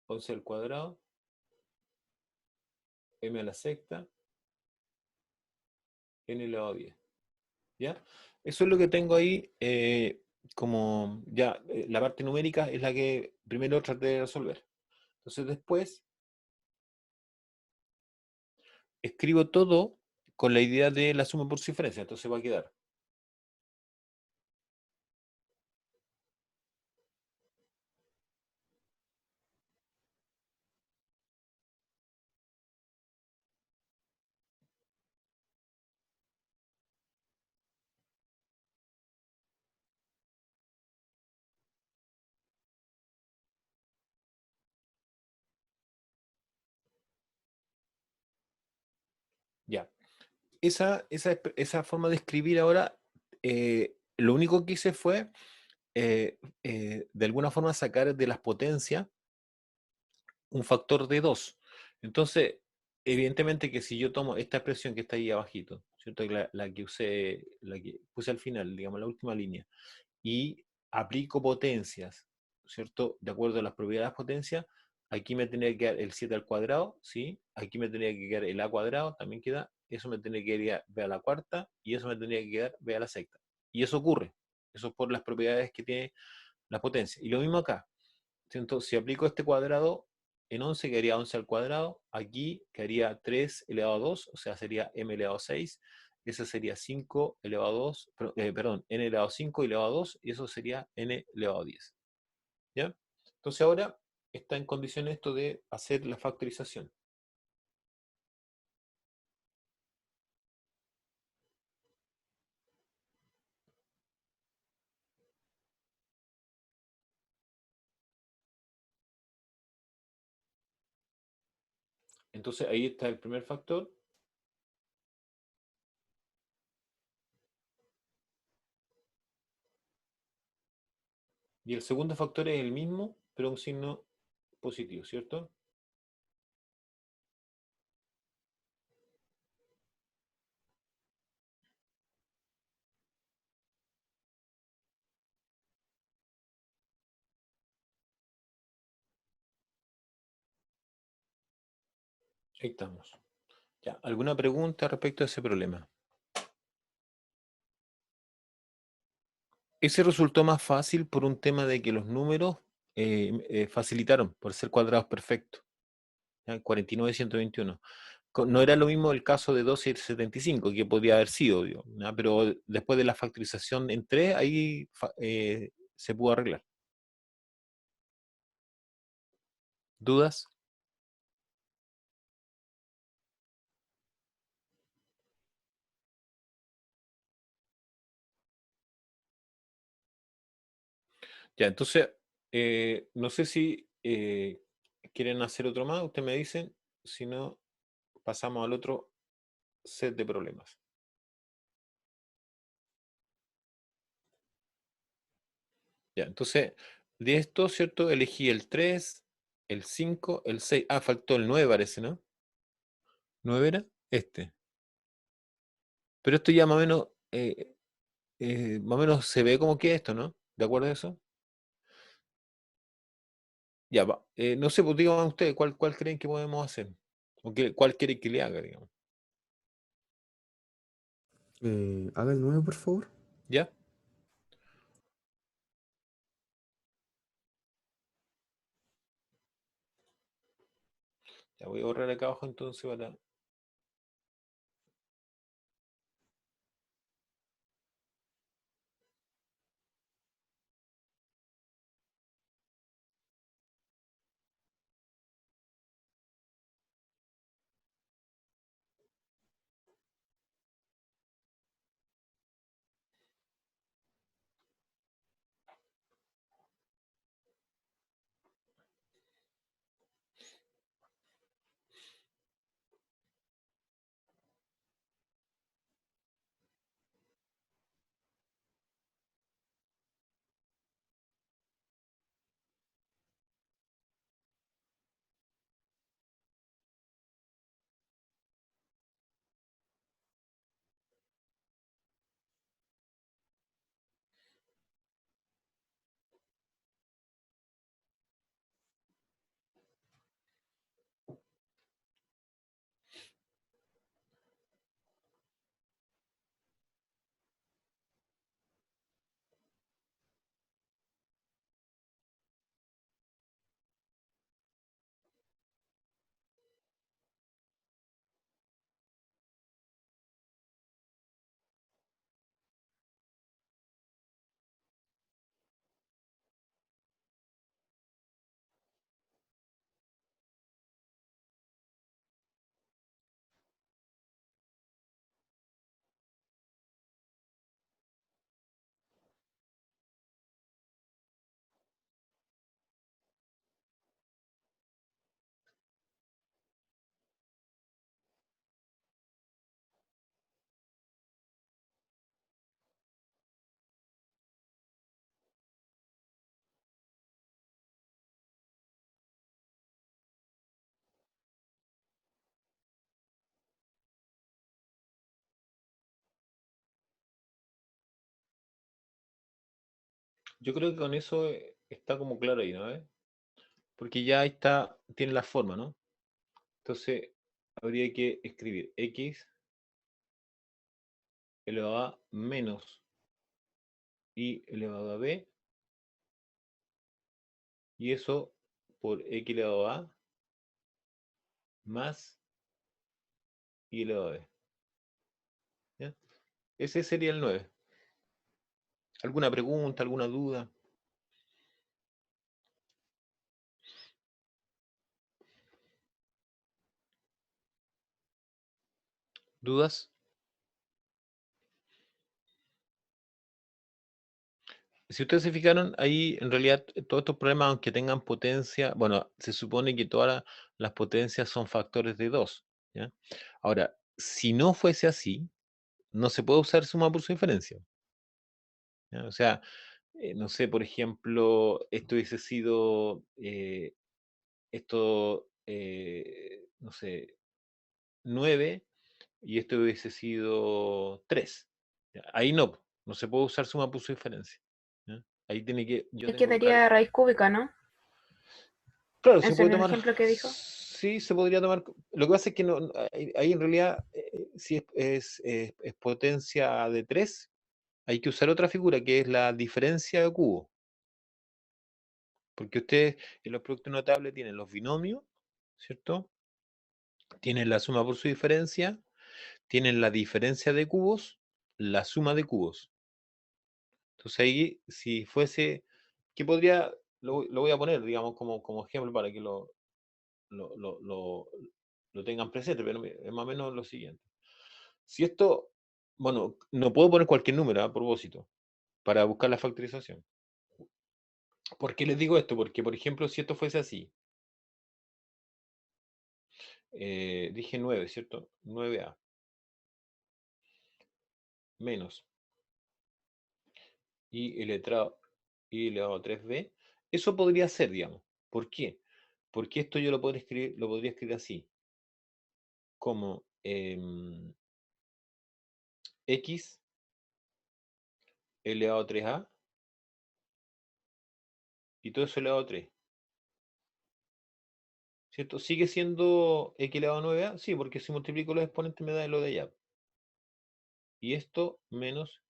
A: 11 al cuadrado, m a la sexta, n elevado a 10. ¿Ya? Eso es lo que tengo ahí, como ya la parte numérica es la que primero traté de resolver. Entonces después escribo todo con la idea de la suma por diferencia. Entonces va a quedar ya. Esa forma de escribir ahora, lo único que hice fue, de alguna forma, sacar de las potencias un factor de 2. Entonces, evidentemente que si yo tomo esta expresión que está ahí abajito, ¿cierto? La que usé, la que puse al final, digamos, la última línea, y aplico potencias, ¿cierto? De acuerdo a las propiedades de potencia, aquí me tendría que quedar el 7 al cuadrado, ¿sí? Aquí me tendría que quedar el a cuadrado, también queda, eso me tendría que quedar b a la cuarta, y eso me tendría que quedar b a la sexta. Y eso ocurre, eso es por las propiedades que tiene la potencia. Y lo mismo acá, ¿cierto? Si aplico este cuadrado, en 11 quedaría 11 al cuadrado, aquí quedaría 3 elevado a 2, o sea, sería m elevado a 6, eso sería 5 elevado a 2, perdón, n elevado a 5 elevado a 2, y eso sería n elevado a 10. ¿Ya? Entonces ahora está en condiciones esto de hacer la factorización. Entonces ahí está el primer factor. Y el segundo factor es el mismo, pero un signo positivo, ¿cierto? Ahí estamos. Ya, ¿alguna pregunta respecto a ese problema? Ese resultó más fácil por un tema de que los números facilitaron por ser cuadrados perfectos. ¿Ya? 49 y 121. No era lo mismo el caso de 12 y 75, que podía haber sido, digo, ¿ya? Pero después de la factorización en 3, ahí se pudo arreglar. ¿Dudas? Ya, entonces, no sé si quieren hacer otro más, ustedes me dicen, si no, pasamos al otro set de problemas. Ya, entonces, de esto, ¿cierto? Elegí el 3, el 5, el 6. Ah, faltó el 9, parece, ¿no? ¿9 era? Este. Pero esto ya más o menos se ve como que esto, ¿no? ¿De acuerdo a eso? Ya, va. No sé, pues digan ustedes, ¿cuál creen que podemos hacer? ¿O cuál quieren que le haga, digamos?
E: Haga el 9, por favor.
A: ¿Ya? Ya voy a borrar acá abajo entonces para... Yo creo que con eso está como claro ahí, ¿no? Porque ya está, tiene la forma, ¿no? Entonces, habría que escribir x elevado a menos y elevado a b, y eso por x elevado a más y elevado a b. ¿Ya? Ese sería el 9. ¿Alguna pregunta, alguna duda? ¿Dudas? Si ustedes se fijaron, ahí en realidad todos estos problemas, aunque tengan potencia, bueno, se supone que todas las potencias son factores de 2. ¿Ya? Ahora, si no fuese así, no se puede usar suma por su diferencia. ¿Ya? O sea, no sé, por ejemplo, esto hubiese sido, no sé, 9 y esto hubiese sido 3. ¿Ya? Ahí no se puede usar suma por su diferencia. ¿Ya? Ahí yo
B: Ahí
A: tengo que buscar.
B: quedaría raíz cúbica, ¿no?
A: Claro, se
B: Ese
A: puede
B: en el
A: tomar.
B: ejemplo que dijo.
A: Sí, se podría tomar. Lo que pasa es que ahí en realidad, si es potencia de 3, hay que usar otra figura que es la diferencia de cubo. Porque ustedes en los productos notables tienen los binomios, ¿cierto? Tienen la suma por su diferencia, tienen la diferencia de cubos, la suma de cubos. Entonces ahí, si fuese, que podría, lo voy a poner, digamos, como ejemplo para que lo tengan presente, pero es más o menos lo siguiente. Si esto, bueno, no puedo poner cualquier número a propósito para buscar la factorización. ¿Por qué les digo esto? Porque, por ejemplo, si esto fuese así, dije 9, ¿cierto? 9a menos y elevado a 3b, eso podría ser, digamos. ¿Por qué? Porque esto yo lo podría escribir así, como x elevado a 3a y todo eso elevado a 3. ¿Cierto? ¿Sigue siendo x elevado a 9a? Sí, porque si multiplico los exponentes me da lo de allá. Y esto menos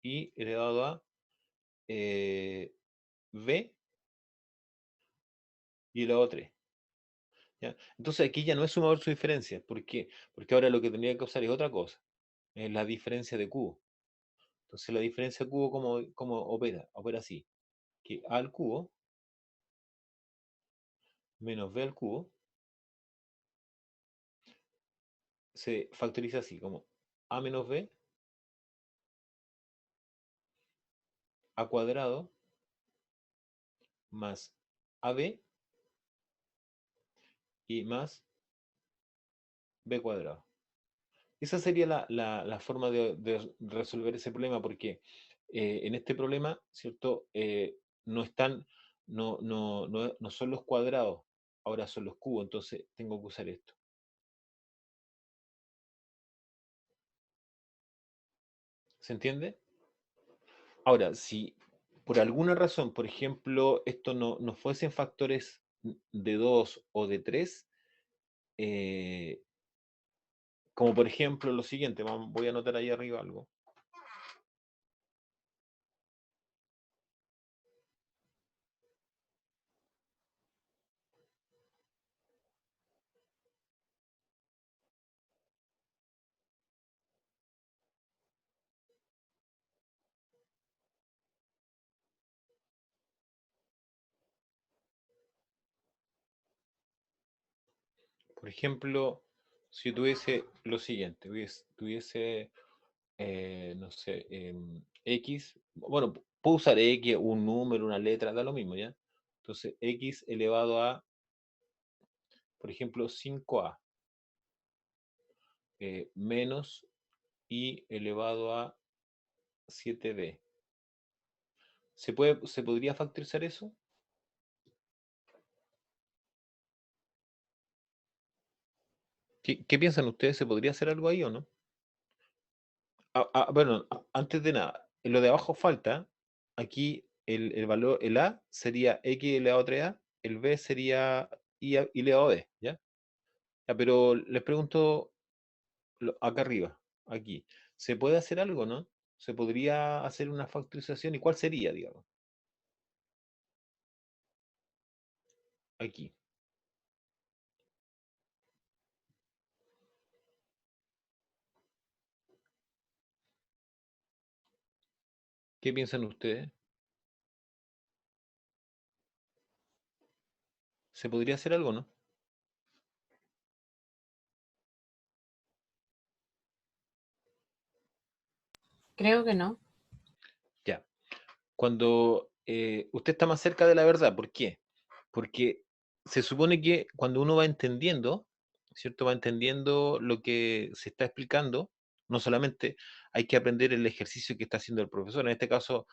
A: y elevado a b y elevado a 3. ¿Ya? Entonces aquí ya no es sumador su diferencia. ¿Por qué? Porque ahora lo que tendría que usar es otra cosa. Es la diferencia de cubo. Entonces la diferencia de cubo, ¿cómo opera? Opera así. Que a al cubo menos b al cubo se factoriza así, como a menos b a cuadrado más ab y más b cuadrado. Esa sería la forma de resolver ese problema, porque en este problema, ¿cierto? No están, no son los cuadrados, ahora son los cubos, entonces tengo que usar esto. ¿Se entiende? Ahora, si por alguna razón, por ejemplo, esto no fuesen factores de 2 o de 3, como por ejemplo lo siguiente, voy a anotar ahí arriba algo. Por ejemplo, si tuviese lo siguiente, tuviese no sé, X, bueno, puedo usar X, un número, una letra, da lo mismo, ¿ya? Entonces, X elevado a, por ejemplo, 5a, menos Y elevado a 7b. ¿Se podría factorizar eso? ¿Qué piensan ustedes? ¿Se podría hacer algo ahí o no? Bueno, antes de nada, en lo de abajo falta, aquí el valor, el A sería X elevado a 3A, el B sería Y elevado a B, ¿ya? Ya, pero les pregunto acá arriba, aquí, ¿se puede hacer algo, no? ¿Se podría hacer una factorización? ¿Y cuál sería, digamos? Aquí. ¿Qué piensan ustedes? ¿Se podría hacer algo, no?
B: Creo que no.
A: Ya. Cuando usted está más cerca de la verdad, ¿por qué? Porque se supone que cuando uno va entendiendo, ¿cierto? Va entendiendo lo que se está explicando, no solamente hay que aprender el ejercicio que está haciendo el profesor, en este caso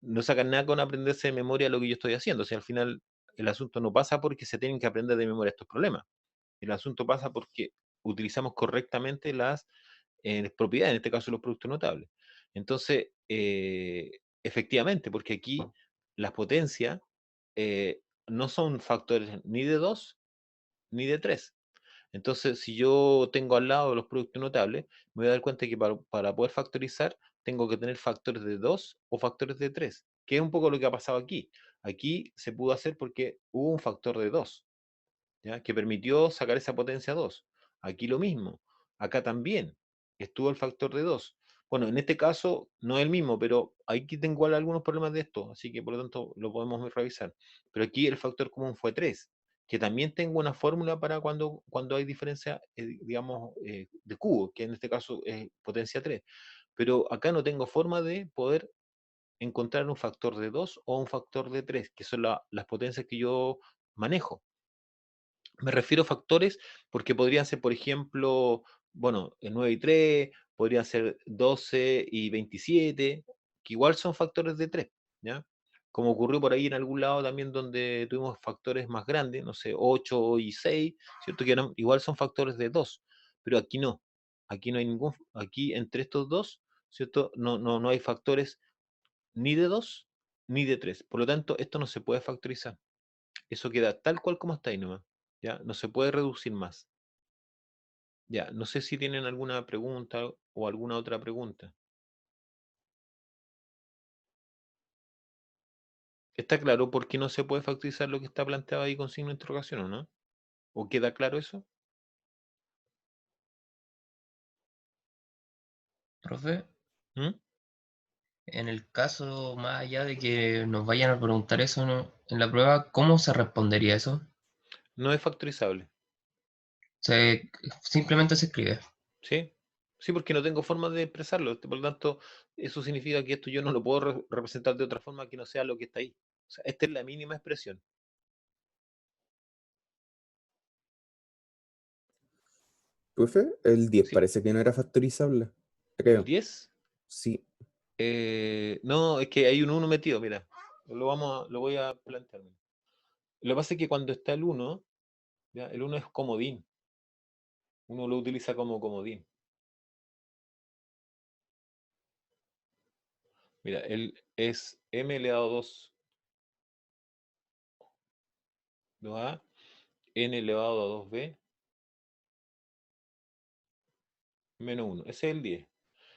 A: no sacan nada con aprenderse de memoria lo que yo estoy haciendo, o sea, al final el asunto no pasa porque se tienen que aprender de memoria estos problemas, el asunto pasa porque utilizamos correctamente las propiedades, en este caso los productos notables. Entonces, efectivamente, porque aquí las potencias no son factores ni de 2 ni de 3. Entonces, si yo tengo al lado los productos notables, me voy a dar cuenta que para poder factorizar tengo que tener factores de 2 o factores de 3, que es un poco lo que ha pasado aquí. Aquí se pudo hacer porque hubo un factor de 2, ¿ya? Que permitió sacar esa potencia 2. Aquí lo mismo, acá también estuvo el factor de 2. Bueno, en este caso no es el mismo, pero aquí tengo igual algunos problemas de esto, así que por lo tanto lo podemos revisar. Pero aquí el factor común fue 3, que también tengo una fórmula para cuando hay diferencia, digamos, de cubo, que en este caso es potencia 3. Pero acá no tengo forma de poder encontrar un factor de 2 o un factor de 3, que son las potencias que yo manejo. Me refiero a factores porque podrían ser, por ejemplo, bueno, el 9 y 3, podrían ser 12 y 27, que igual son factores de 3, ¿ya? Como ocurrió por ahí en algún lado también donde tuvimos factores más grandes, no sé, 8 y 6, ¿cierto? Que igual son factores de 2, pero aquí no. Aquí no hay ningún, aquí entre estos dos, ¿cierto? No hay factores ni de 2 ni de 3. Por lo tanto, esto no se puede factorizar. Eso queda tal cual como está ahí nomás. ¿Ya? No se puede reducir más. Ya, no sé si tienen alguna pregunta o alguna otra pregunta. ¿Está claro por qué no se puede factorizar lo que está planteado ahí con signo de interrogación o no? ¿O queda claro eso?
F: Profe,
A: ¿Mm?
F: en el caso más allá de que nos vayan a preguntar eso, ¿no? En la prueba, ¿cómo se respondería eso?
A: No es factorizable.
F: Se, simplemente se escribe.
A: ¿Sí? Sí, porque no tengo forma de expresarlo. Por lo tanto, eso significa que esto yo no lo puedo representar de otra forma que no sea lo que está ahí. O sea, esta es la mínima expresión.
E: Profe, el 10
A: ¿Sí?
E: parece que no era factorizable. Acá
A: ¿El
E: veo.
A: 10?
E: Sí.
A: No, es que hay un 1 metido, mira. Lo voy a plantear. Lo que pasa es que cuando está el 1, ¿ya? El 1 es comodín. Uno lo utiliza como comodín. Mira, él es m elevado a 2a, n elevado a 2b, menos 1. Ese es el 10.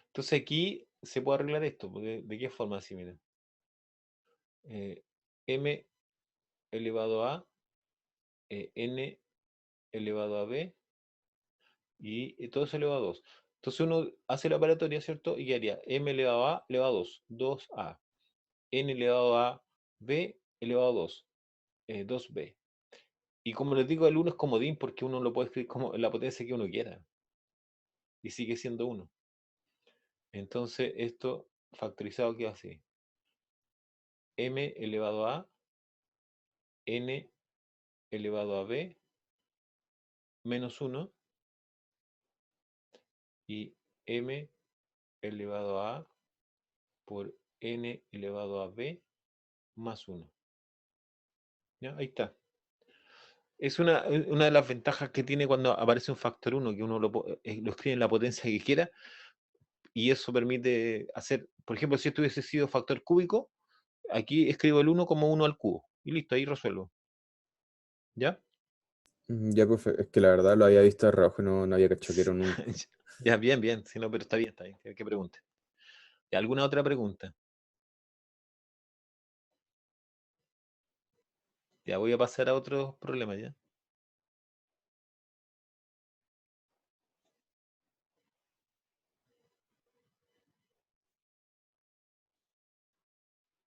A: Entonces aquí se puede arreglar esto. ¿De qué forma así? Miren. M elevado a n elevado a b y todo eso elevado a 2. Entonces uno hace la operatoria, ¿cierto? Y haría m elevado a elevado a 2, 2a, n elevado a b elevado a 2, 2b. Y como les digo, el 1 es comodín porque uno lo puede escribir como en la potencia que uno quiera. Y sigue siendo 1. Entonces, esto factorizado queda así. M elevado a n elevado a b menos 1 y m elevado a por n elevado a b más 1. ¿Ya? Ahí está. Es una de las ventajas que tiene cuando aparece un factor 1, que uno lo escribe en la potencia que quiera, y eso permite hacer, por ejemplo, si esto hubiese sido factor cúbico, aquí escribo el 1 como 1 al cubo. Y listo, ahí resuelvo. ¿Ya?
E: Ya, profe, es que la verdad lo había visto de rojo y no había cachado que era un 1.
A: Ya, bien, bien. Sí, no, pero está bien, está bien. Que pregunte. ¿Y alguna otra pregunta? Ya voy a pasar a otros problemas, ¿ya?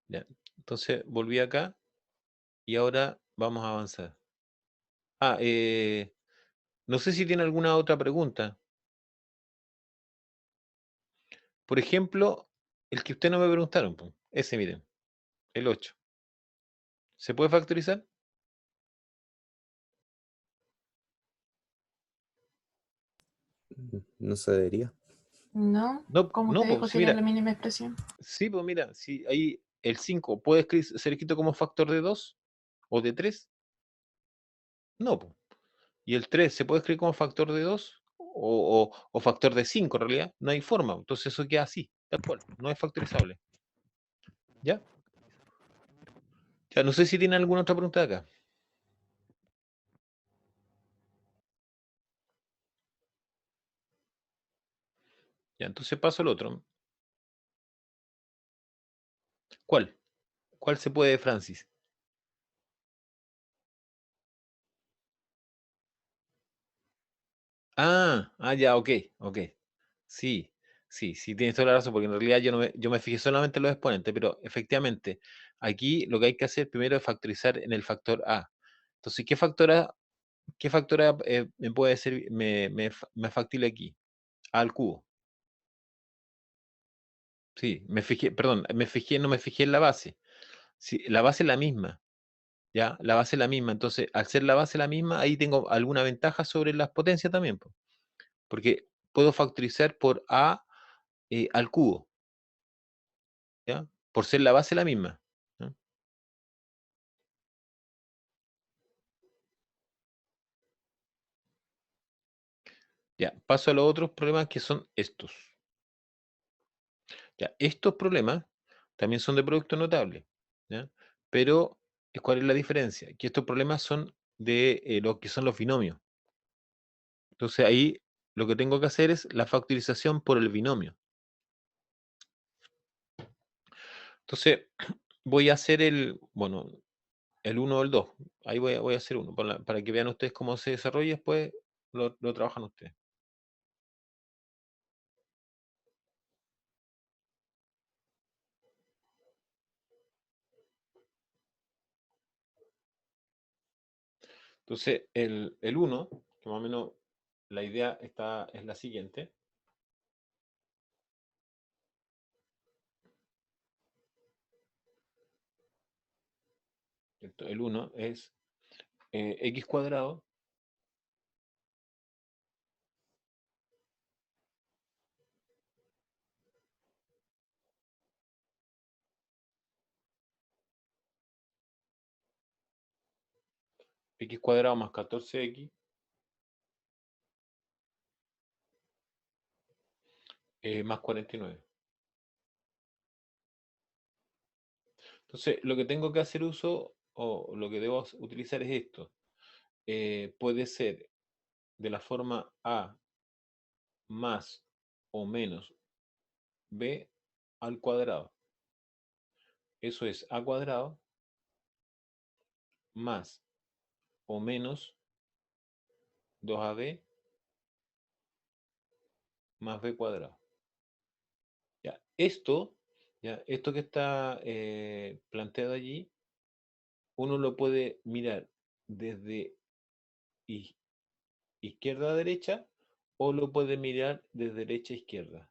A: Ya. Entonces volví acá y ahora vamos a avanzar. Ah, no sé si tiene alguna otra pregunta. Por ejemplo, el que usted no me preguntaron, po, ese, miren, el 8. ¿Se puede factorizar?
E: No se debería.
B: ¿No?
A: No,
B: Como
A: no,
B: usted
A: pues
B: dijo,
A: sí,
B: tiene
A: mira,
B: la mínima expresión.
A: sí, pues mira, si ahí el 5 puede ser escrito como factor de 2 o de 3, no, pues. Y el 3 se puede escribir como factor de 2 o factor de 5 en realidad, no hay forma, entonces eso queda así, tal cual, no es factorizable. ¿Ya? Ya, no sé si tiene alguna otra pregunta acá. Ya, entonces paso al otro. ¿Cuál? ¿Cuál se puede, Francis? Ya, ok, ok. Sí, sí, tienes toda la razón, porque en realidad yo me fijé solamente en los exponentes, pero efectivamente, aquí lo que hay que hacer primero es factorizar en el factor A. Entonces, qué factor A me puede ser, me factible aquí? A al cubo. Sí, me fijé, perdón, no me fijé en la base. Sí, la base es la misma, ¿ya? La base es la misma. Entonces, al ser la base la misma, ahí tengo alguna ventaja sobre las potencias también, po, porque puedo factorizar por A al cubo, ¿ya? Por ser la base la misma. ¿Ya? Ya, paso a los otros problemas que son estos. Ya, estos problemas también son de producto notable, ¿ya? Pero, ¿cuál es la diferencia? Que estos problemas son de lo que son los binomios. Entonces ahí lo que tengo que hacer es la factorización por el binomio. Entonces, voy a hacer bueno, el 1 o el 2. Ahí voy a hacer uno, para que vean ustedes cómo se desarrolla y después lo trabajan ustedes. Entonces, el 1, que más o menos la idea es la siguiente. El 1 es x cuadrado x cuadrado más 14x más 49. Entonces, lo que tengo que hacer uso o lo que debo utilizar es esto. Puede ser de la forma a más o menos b al cuadrado. Eso es a cuadrado más o menos 2ab más b cuadrado. Ya, esto que está planteado allí, uno lo puede mirar desde izquierda a derecha o lo puede mirar desde derecha a izquierda.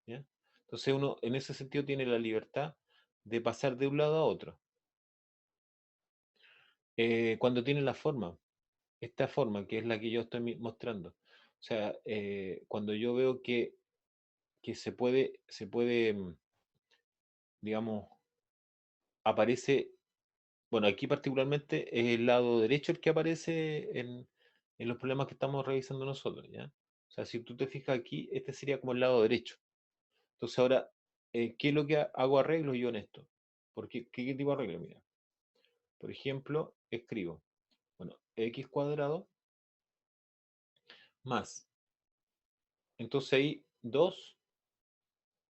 A: ¿Ya? Entonces uno en ese sentido tiene la libertad de pasar de un lado a otro. Cuando tiene la forma, esta forma que es la que yo estoy mostrando. O sea, cuando yo veo que digamos, aparece, bueno, aquí particularmente es el lado derecho el que aparece en los problemas que estamos revisando nosotros, ¿ya? O sea, si tú te fijas aquí, este sería como el lado derecho. Entonces ahora, ¿qué es lo que hago arreglo yo en esto? Porque, ¿qué tipo de arreglo? Mira, por ejemplo, escribo, bueno, x cuadrado más, entonces ahí 2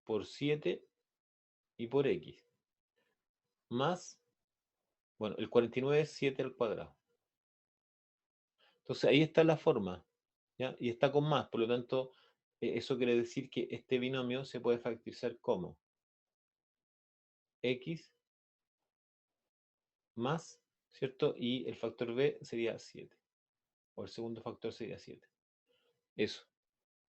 A: por 7 y por x, más, bueno, el 49 es 7 al cuadrado. Entonces ahí está la forma, ¿ya? Y está con más, por lo tanto, eso quiere decir que este binomio se puede factorizar como x más, ¿cierto? Y el factor b sería 7, o el segundo factor sería 7. Eso,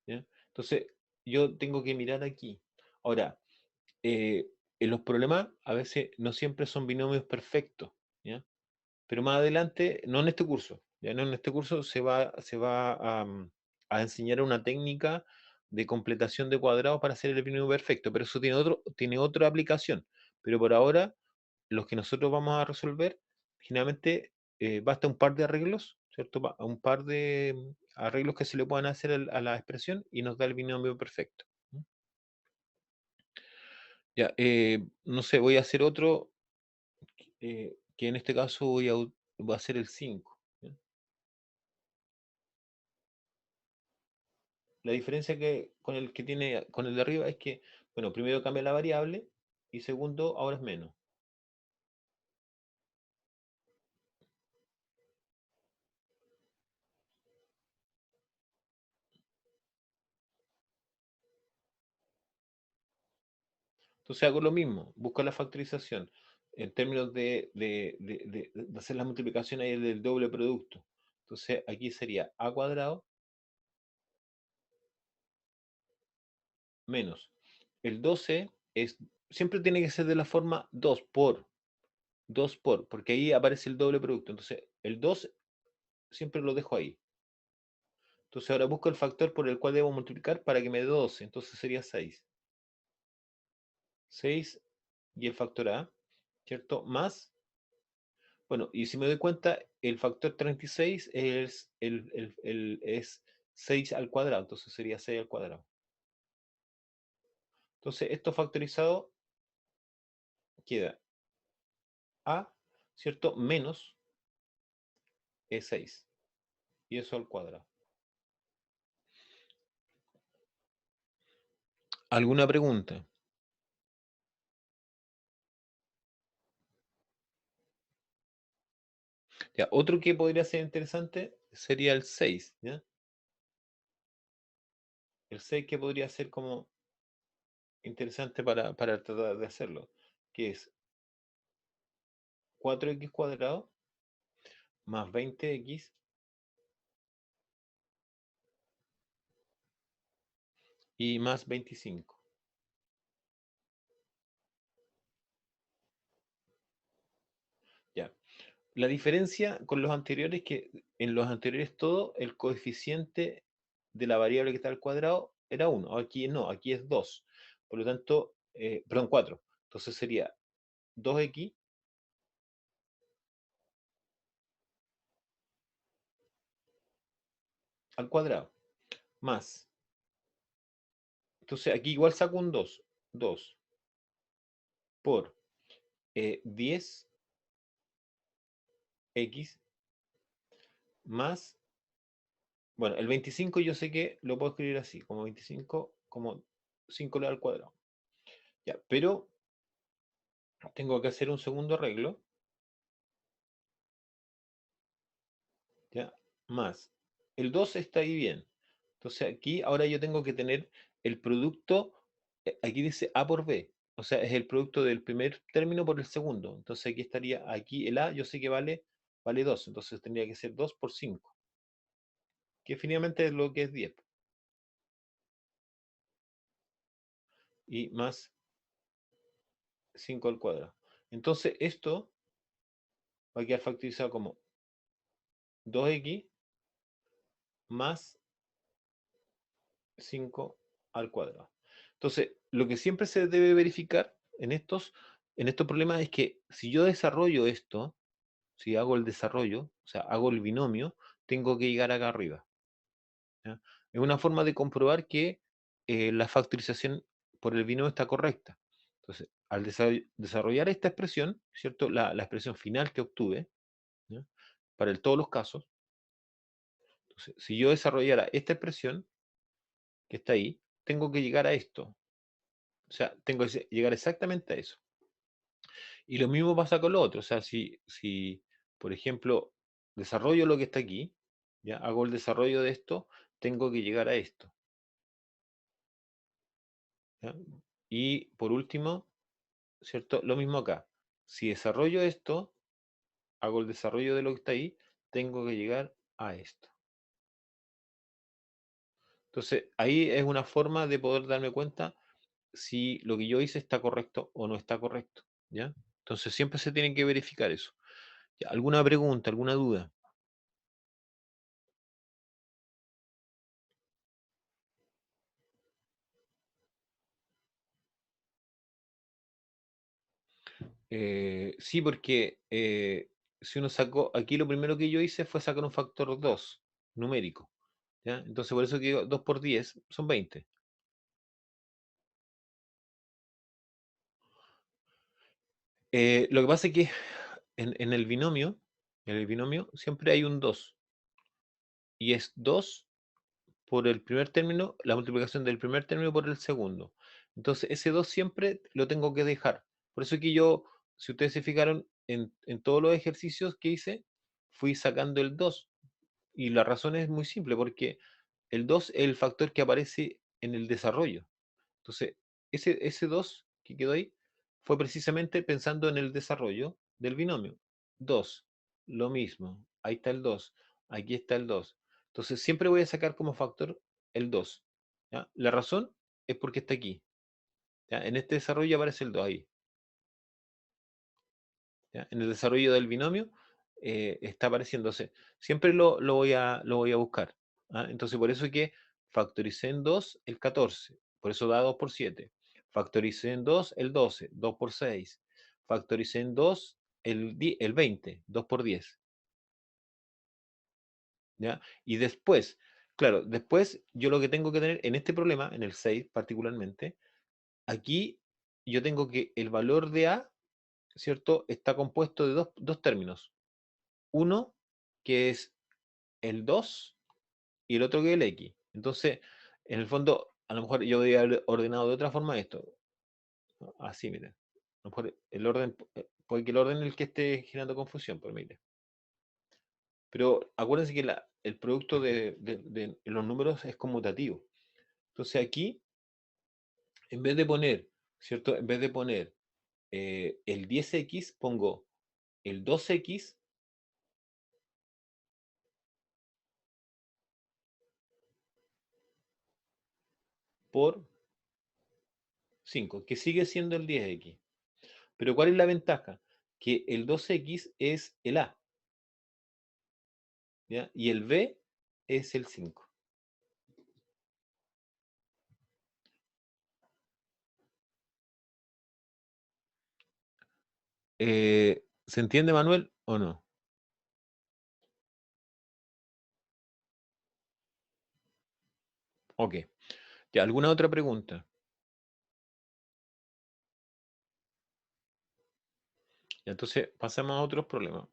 A: ¿ya? Entonces, yo tengo que mirar aquí. Ahora, en los problemas a veces no siempre son binomios perfectos, ¿ya? Pero más adelante, no en este curso, ya no en este curso se va a enseñar una técnica de completación de cuadrados para hacer el binomio perfecto, pero eso tiene otra aplicación. Pero por ahora, los que nosotros vamos a resolver, generalmente basta un par de arreglos, ¿cierto? Un par de arreglos que se le puedan hacer a la expresión y nos da el binomio perfecto. Ya, no sé, voy a hacer otro, que en este caso voy a hacer el 5. ¿Ya? La diferencia con el que tiene, con el de arriba es que, bueno, primero cambia la variable y segundo, ahora es menos. Entonces hago lo mismo, busco la factorización en términos de hacer la multiplicación ahí del doble producto. Entonces aquí sería a cuadrado menos. El 12 siempre tiene que ser de la forma 2 por, porque ahí aparece el doble producto. Entonces el 2 siempre lo dejo ahí. Entonces ahora busco el factor por el cual debo multiplicar para que me dé 12. Entonces sería 6. 6 y el factor a, ¿cierto? Más, bueno, y si me doy cuenta, el factor 36 es 6 al cuadrado, entonces sería 6 al cuadrado. Entonces, esto factorizado queda a, ¿cierto? Menos es 6, y eso al cuadrado. ¿Alguna pregunta? Ya, otro que podría ser interesante sería el 6, ¿ya? El 6 que podría ser como interesante para tratar de hacerlo, que es 4x cuadrado más 20x y más 25. Ya. La diferencia con los anteriores es que en los anteriores todo el coeficiente de la variable que está al cuadrado era 1. Aquí no, aquí es 2. Por lo tanto, perdón, 4. Entonces sería 2x al cuadrado más. Entonces aquí igual saco un 2. 2 por 10x más, bueno, el 25 yo sé que lo puedo escribir así, como 25, como 5 al cuadrado. Ya, pero tengo que hacer un segundo arreglo, ¿ya? Más. El 2 está ahí bien. Entonces aquí ahora yo tengo que tener el producto, aquí dice A por B, o sea, es el producto del primer término por el segundo. Entonces aquí estaría, aquí el A yo sé que vale 2, entonces tendría que ser 2 por 5, que finalmente es lo que es 10. Y más 5 al cuadrado. Entonces esto va a quedar factorizado como 2x más 5 al cuadrado. Entonces, lo que siempre se debe verificar en estos problemas es que si yo desarrollo esto, si hago el desarrollo, o sea, hago el binomio, tengo que llegar acá arriba, ¿ya? Es una forma de comprobar que la factorización por el binomio está correcta. Entonces, al desarrollar esta expresión, ¿cierto? La expresión final que obtuve, ¿ya? Para todos los casos. Entonces, si yo desarrollara esta expresión que está ahí, tengo que llegar a esto. O sea, tengo que llegar exactamente a eso. Y lo mismo pasa con lo otro. O sea, si por ejemplo, desarrollo lo que está aquí, ¿ya? Hago el desarrollo de esto, tengo que llegar a esto. ¿Ya? Y por último, ¿cierto? Lo mismo acá. Si desarrollo esto, hago el desarrollo de lo que está ahí, tengo que llegar a esto. Entonces, ahí es una forma de poder darme cuenta si lo que yo hice está correcto o no está correcto, ¿ya? Entonces, siempre se tiene que verificar eso. ¿Ya? ¿Alguna pregunta, alguna duda? Sí, porque si uno sacó, aquí lo primero que yo hice fue sacar un factor 2 numérico, ¿ya? Entonces, por eso que digo 2 por 10 son 20. Lo que pasa es que en el binomio siempre hay un 2 y es 2 por el primer término, la multiplicación del primer término por el segundo. Entonces, ese 2 siempre lo tengo que dejar. Por eso que yo, si ustedes se fijaron, en todos los ejercicios que hice, fui sacando el 2. Y la razón es muy simple, porque el 2 es el factor que aparece en el desarrollo. Entonces, ese 2 que quedó ahí fue precisamente pensando en el desarrollo del binomio. 2, lo mismo. Ahí está el 2, aquí está el 2. Entonces, siempre voy a sacar como factor el 2. ¿Ya? La razón es porque está aquí. ¿Ya? En este desarrollo aparece el 2 ahí. ¿Ya? En el desarrollo del binomio está apareciéndose. Siempre lo voy a buscar. ¿Ah? Entonces, por eso es que factoricé en 2 el 14. Por eso da 2 por 7. Factoricé en 2 el 12, 2 por 6. Factoricé en 2 el 20, 2 por 10. ¿Ya? Y después, claro, después yo lo que tengo que tener en este problema, en el 6 particularmente, aquí yo tengo que el valor de A, ¿cierto? Está compuesto de dos términos. Uno que es el 2 y el otro que es el X. Entonces, en el fondo, a lo mejor yo debería haber ordenado de otra forma esto. Así, miren. A lo mejor el orden, puede que el orden es el que esté generando confusión, pero mire. Pero acuérdense que el producto de los números es conmutativo. Entonces aquí, en vez de poner, ¿cierto? En vez de poner el 10x, pongo el 2x por 5, que sigue siendo el 10x. Pero ¿cuál es la ventaja? Que el 2x es el A, ¿ya? Y el B es el 5. ¿Se entiende, Manuel, o no? Ok. ¿Ya, alguna otra pregunta? Ya, entonces, pasamos a otros problemas.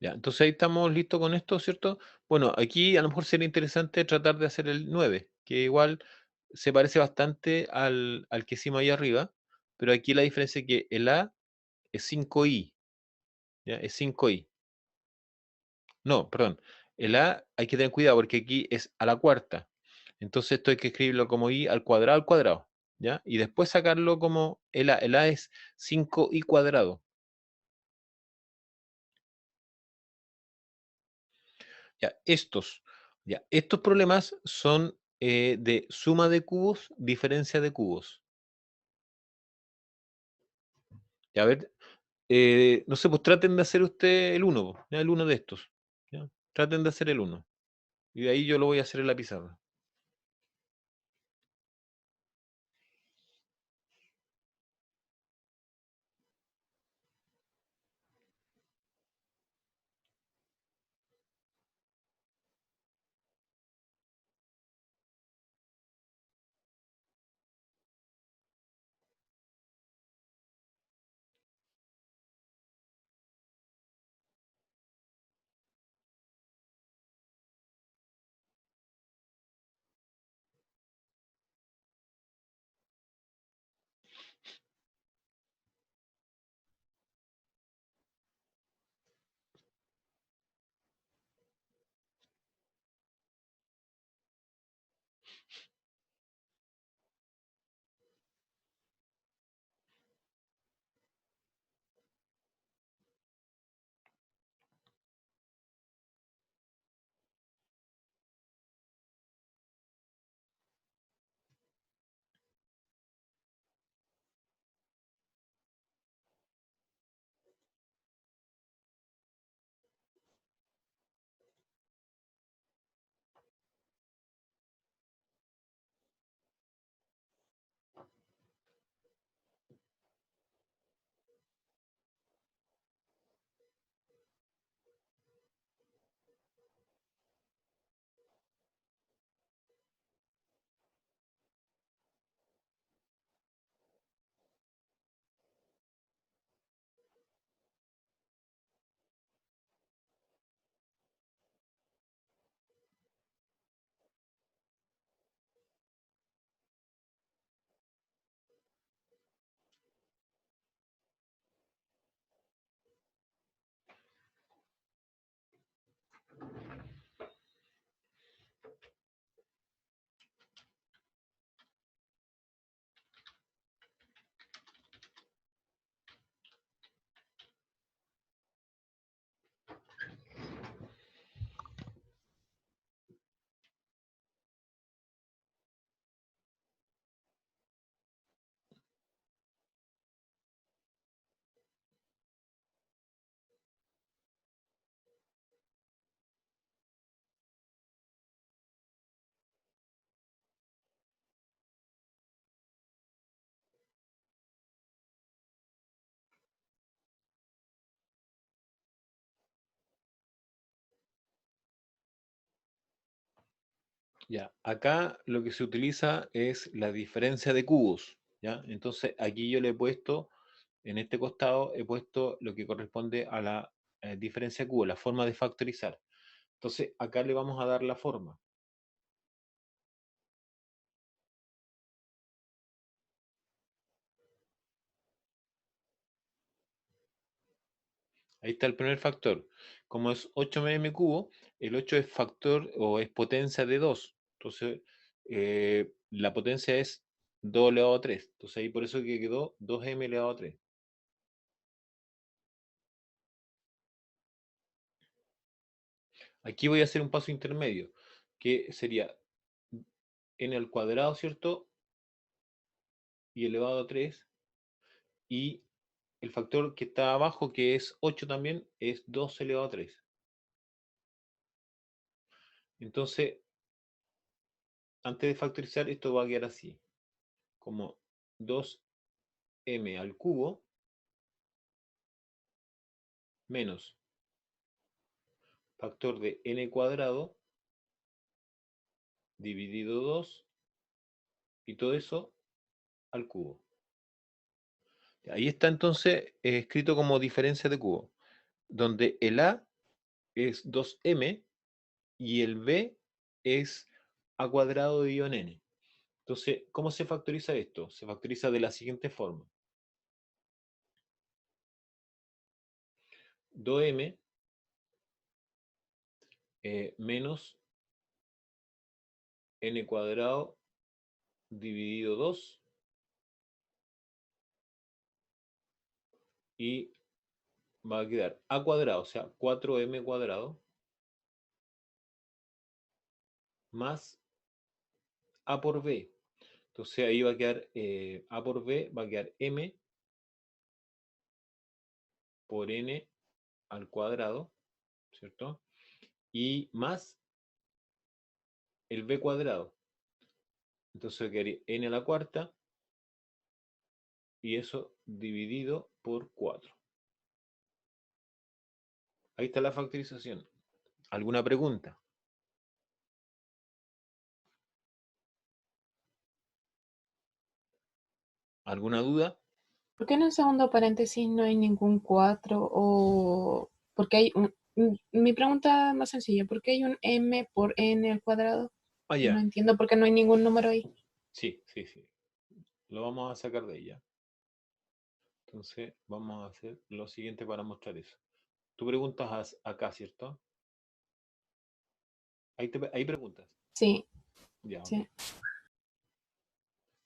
A: Ya, entonces ahí estamos listos con esto, ¿cierto? Bueno, aquí a lo mejor sería interesante tratar de hacer el 9, que igual se parece bastante al que hicimos ahí arriba, pero aquí la diferencia es que el A es 5i, ¿ya? Es 5i. No, perdón. El A hay que tener cuidado porque aquí es a la cuarta. Entonces esto hay que escribirlo como i al cuadrado, ¿ya? Y después sacarlo como el A. El A es 5i cuadrado. Ya, estos problemas son de suma de cubos, diferencia de cubos. Ya, a ver, no sé, pues traten de hacer usted el uno, ¿ya? El uno de estos. ¿Ya? Traten de hacer el uno. Y de ahí yo lo voy a hacer en la pizarra. Ya, acá lo que se utiliza es la diferencia de cubos, ¿ya? Entonces aquí yo le he puesto, en este costado, he puesto lo que corresponde a la diferencia de cubos, la forma de factorizar. Entonces acá le vamos a dar la forma. Ahí está el primer factor. Como es 8m cubo, el 8 es factor o es potencia de 2. Entonces, la potencia es 2 elevado a 3. Entonces ahí por eso que quedó 2m elevado a 3. Aquí voy a hacer un paso intermedio, que sería n al cuadrado, ¿cierto? Y elevado a 3. Y el factor que está abajo, que es 8 también, es 2 elevado a 3. Entonces, antes de factorizar, esto va a quedar así, como 2m al cubo menos factor de n cuadrado dividido 2 y todo eso al cubo. Ahí está entonces escrito como diferencia de cubo, donde el a es 2m y el b es a cuadrado dividido en n. Entonces, ¿cómo se factoriza esto? Se factoriza de la siguiente forma. 2m menos n cuadrado dividido 2 y va a quedar a cuadrado, o sea, 4m cuadrado más a por b. Entonces ahí va a quedar a por b, va a quedar m por n al cuadrado, ¿cierto? Y más el b cuadrado. Entonces quedaría n a la cuarta y eso dividido por 4. Ahí está la factorización. ¿Alguna pregunta? ¿Alguna duda?
B: ¿Por qué en el segundo paréntesis no hay ningún 4? O porque hay mi pregunta más sencilla, ¿por qué hay un m por n al cuadrado?
A: Ah,
B: No
A: ya.
B: entiendo por qué no hay ningún número ahí.
A: Sí, sí, sí. Lo vamos a sacar de ella. Entonces vamos a hacer lo siguiente para mostrar eso. Tú preguntas acá, ¿cierto? Ahí preguntas.
B: Sí,
A: Ya, ok.
B: sí.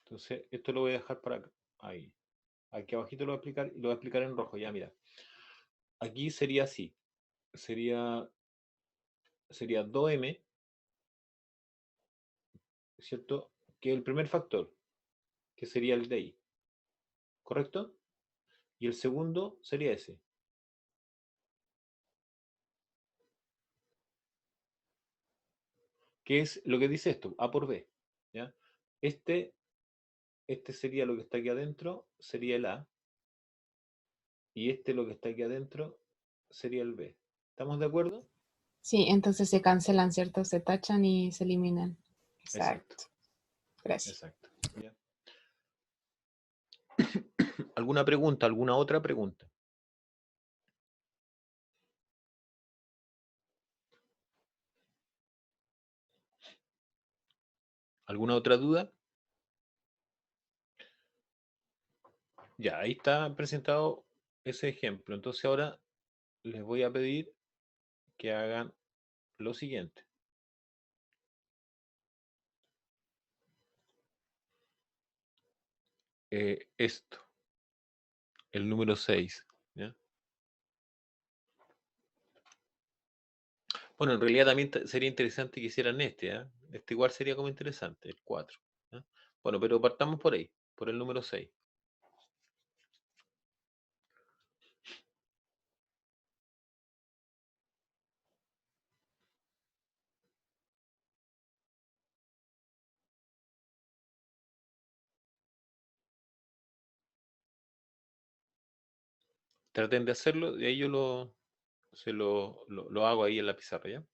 A: Entonces, esto lo voy a dejar para acá. Ahí. Aquí abajito lo voy a explicar y lo voy a explicar en rojo. Ya, mira. Aquí sería así. Sería 2m, ¿cierto? Que es el primer factor, que sería el de ahí. ¿Correcto? Y el segundo sería ese. ¿Qué es lo que dice esto? A por B. ¿Ya? Este, este sería lo que está aquí adentro, sería el A. Y este lo que está aquí adentro sería el B. ¿Estamos de acuerdo?
B: Sí, entonces se cancelan, ¿cierto? Se tachan y se eliminan.
A: Exacto,
B: Exacto. Gracias.
A: exacto. ¿Ya? ¿Alguna pregunta? ¿Alguna otra pregunta? ¿Alguna otra duda? Ya, ahí está presentado ese ejemplo. Entonces ahora les voy a pedir que hagan lo siguiente. Esto, el número 6. ¿Ya? Bueno, en realidad también sería interesante que hicieran este. ¿Ya? Este igual sería como interesante, el 4. ¿Ya? Bueno, pero partamos por ahí, por el número 6. Traten de hacerlo, de ahí yo lo hago ahí en la pizarra, ¿ya?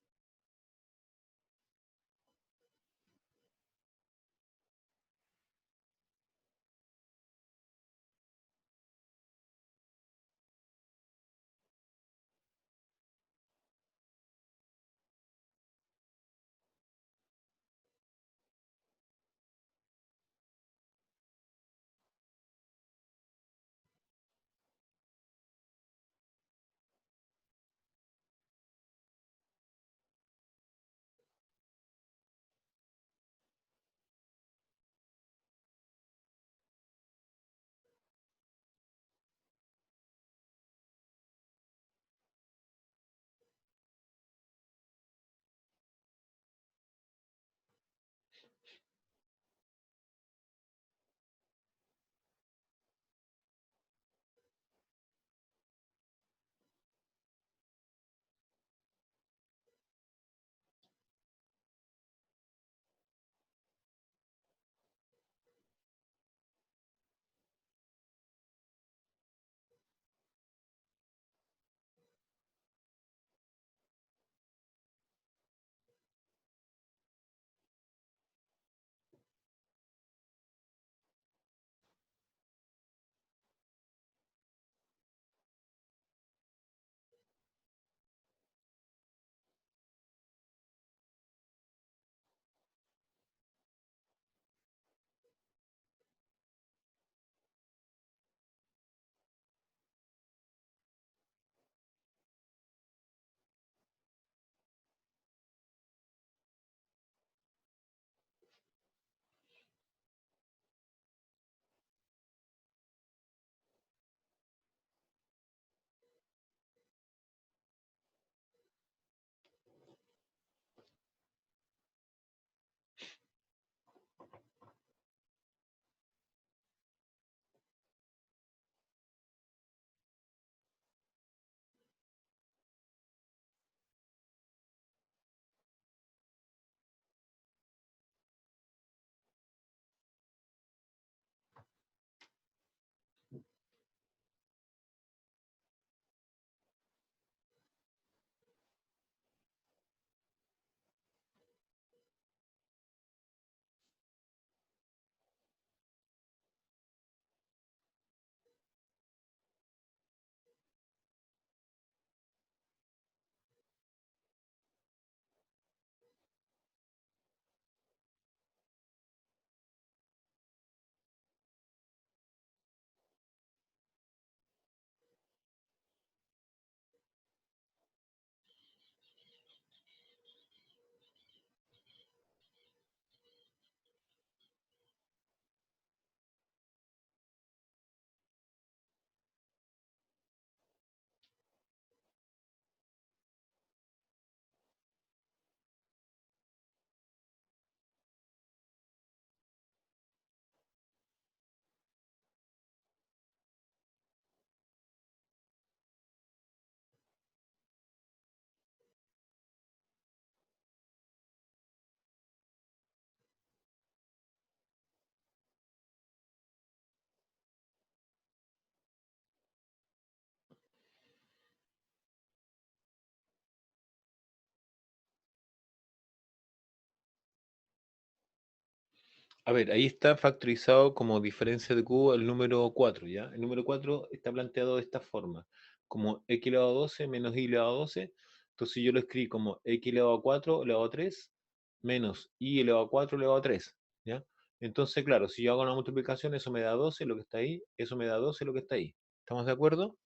A: A ver, ahí está factorizado como diferencia de cubo el número 4, ¿ya? El número 4 está planteado de esta forma, como x elevado a 12 menos y elevado a 12. Entonces yo lo escribí como x elevado a 4 elevado a 3 menos y elevado a 4 elevado a 3, ¿ya? Entonces, claro, si yo hago una multiplicación, eso me da 12, lo que está ahí, eso me da 12, lo que está ahí. ¿Estamos de acuerdo?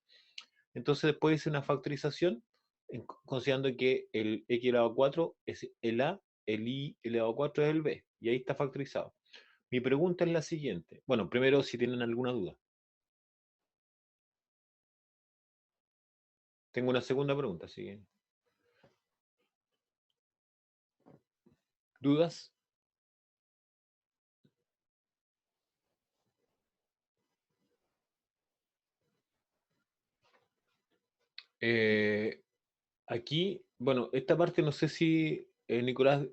A: Entonces después hice una factorización considerando que el x elevado a 4 es el a, el i elevado a 4 es el b, y ahí está factorizado. Mi pregunta es la siguiente. Bueno, primero, si tienen alguna duda. Tengo una segunda pregunta, así que... ¿Dudas? Eh, aquí, bueno, esta parte no sé si Nicolás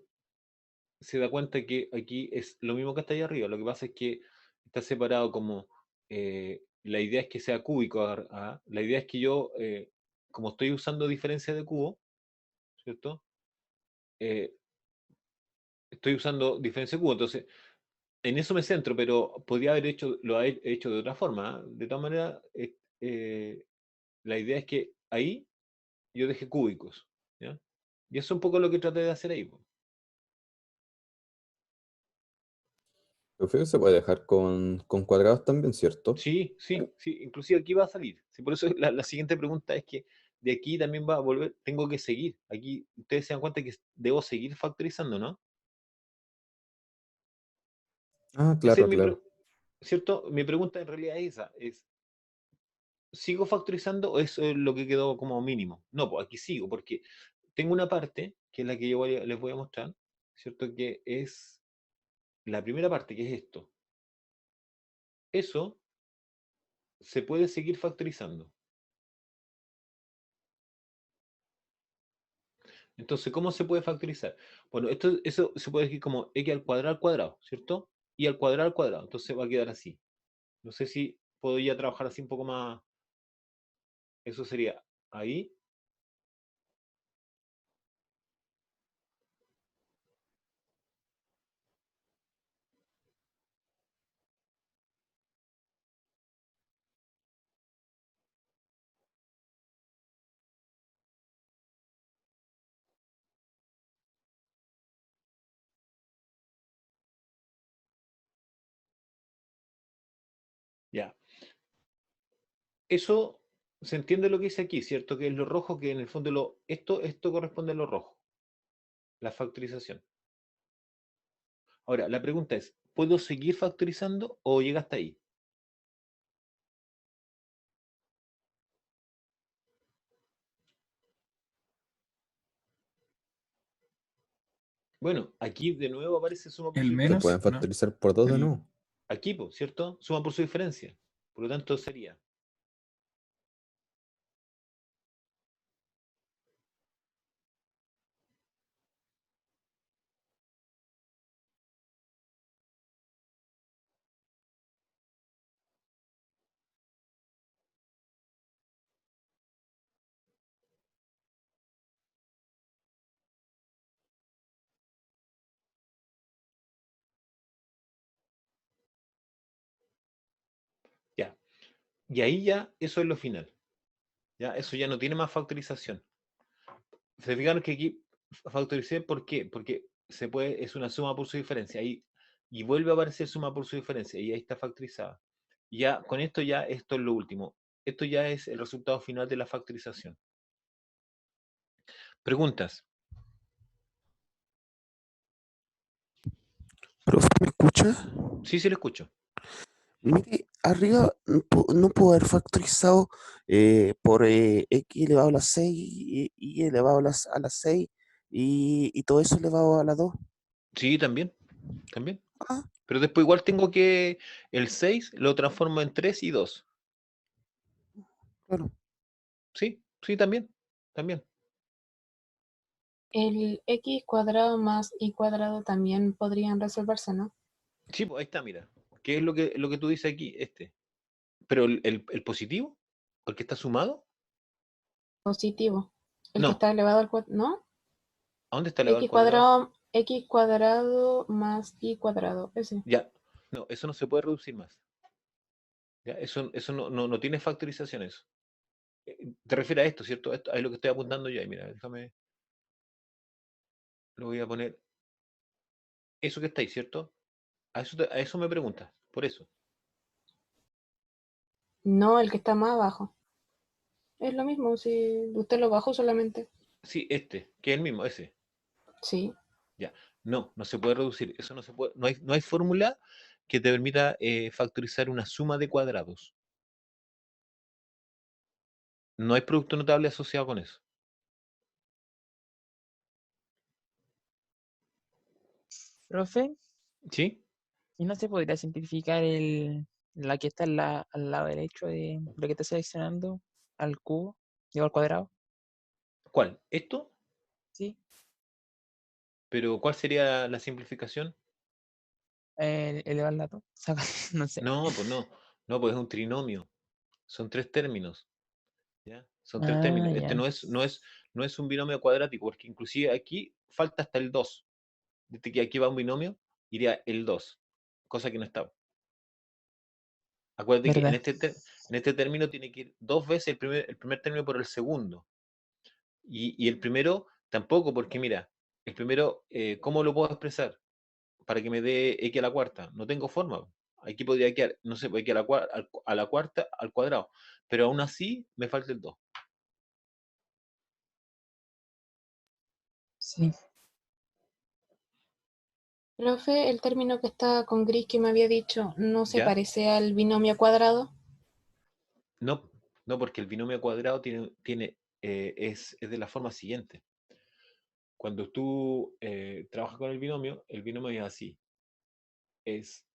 A: se da cuenta que aquí es lo mismo que está ahí arriba. Lo que pasa es que está separado como... la idea es que sea cúbico. La idea es que yo, como estoy usando diferencia de cubo, ¿cierto? Eh, estoy usando diferencia de cubo, entonces en eso me centro, pero podría haber hecho, lo he hecho de otra forma. ¿Ah? De todas maneras, la idea es que ahí yo deje cúbicos, ¿ya? Y eso es un poco lo que traté de hacer ahí, po.
E: Profe, se puede dejar con cuadrados también, ¿cierto?
A: Sí, sí, sí, inclusive aquí va a salir. Sí, por eso la siguiente pregunta es que de aquí también va a volver, tengo que seguir. Aquí ustedes se dan cuenta que debo seguir factorizando, ¿no?
E: Ah,
A: Esa es
E: claro, claro.
A: ¿cierto? Mi pregunta en realidad es esa, es, ¿sigo factorizando o eso es lo que quedó como mínimo? No, pues aquí sigo, porque tengo una parte, que es la que yo les voy a mostrar, ¿cierto? Que es la primera parte, que es esto. Eso se puede seguir factorizando. Entonces, ¿cómo se puede factorizar? Bueno, eso se puede decir como x al cuadrado, ¿cierto? Y al cuadrado. Entonces va a quedar así. No sé si puedo ya trabajar así un poco más. Eso sería ahí. Ya. Eso se entiende lo que dice aquí, ¿cierto? Que es lo rojo, que en el fondo esto corresponde a lo rojo, la factorización. Ahora, la pregunta es, ¿puedo seguir factorizando o llega hasta ahí? Bueno, aquí de nuevo aparece suma por
G: El
A: su
E: Se
A: diferencia.
E: pueden
G: menos, ¿no?
E: factorizar por dos de
G: El,
E: nuevo.
A: Aquí, po, ¿cierto? Suma por su diferencia. Por lo tanto, sería, ya. Y ahí ya, eso es lo final. Ya, eso ya no tiene más factorización. Se fijaron que aquí factoricé, ¿por qué? Porque es una suma por su diferencia. Ahí, y vuelve a aparecer suma por su diferencia. Y ahí está factorizada. Ya, con esto ya, esto es lo último. Esto ya es el resultado final de la factorización. Preguntas.
H: Profe, ¿me escucha?
A: Sí, sí, lo escucho.
H: Mire, arriba no puedo haber factorizado por x elevado a la 6 y elevado a la 6 y todo eso elevado a la 2.
A: Sí, también. También.
H: Ah,
A: Pero después igual tengo que el 6 lo transformo en 3 y 2.
H: claro.
A: Sí, sí, también. También.
B: El x cuadrado más y cuadrado también podrían resolverse, ¿no?
A: Sí, pues ahí está, mira. ¿Qué es lo que tú dices aquí? Este. Pero el positivo, el que está sumado,
B: Positivo. El que
A: no.
B: está elevado al cuadrado, ¿no?
A: ¿A dónde está elevado al
B: X
A: cuadrado?
B: cuadrado X cuadrado más Y cuadrado. Ese.
A: Ya, no, eso no se puede reducir más. ¿Ya? Eso no tiene factorización eso. Te refieres a esto, ¿cierto? Esto es lo que estoy apuntando yo ahí, mira, déjame, lo voy a poner. Eso que está ahí, ¿cierto? A eso me preguntas, por eso.
B: No, el que está más abajo. Es lo mismo, si usted lo bajó solamente.
A: Sí, que es el mismo, ese.
B: Sí.
A: Ya. No se puede reducir. Eso no se puede. No hay fórmula que te permita factorizar una suma de cuadrados. No hay producto notable asociado con eso.
D: Profe,
A: ¿Sí?
D: ¿y no se podría simplificar la que está al lado derecho de lo que está seleccionando al cubo, digo al cuadrado?
A: ¿Cuál? ¿Esto?
D: ¿Sí?
A: ¿Pero cuál sería la simplificación?
D: Elevar la dos, no sé.
A: No, pues no. No, pues es un trinomio. Son tres términos. ¿Ya? Son tres
D: Ah,
A: términos. Este
D: ya.
A: no es un binomio cuadrático, porque inclusive aquí falta hasta el 2. Desde que aquí va un binomio, iría el 2, cosa que no está. Acuérdate que en
D: ¿Verdad?
A: este término tiene que ir dos veces el primer término por el segundo. Y el primero tampoco, porque mira, el primero, ¿cómo lo puedo expresar? Para que me dé x a la cuarta. No tengo forma. Aquí podría quedar, no sé, x a la cuarta al cuadrado. Pero aún así me falta el 2.
D: Sí.
B: Profe, el término que está con gris que me había dicho, ¿no se
A: ¿Ya?
B: parece al binomio cuadrado?
A: No, no, porque el binomio cuadrado es de la forma siguiente. Cuando tú trabajas con el binomio es así. Es,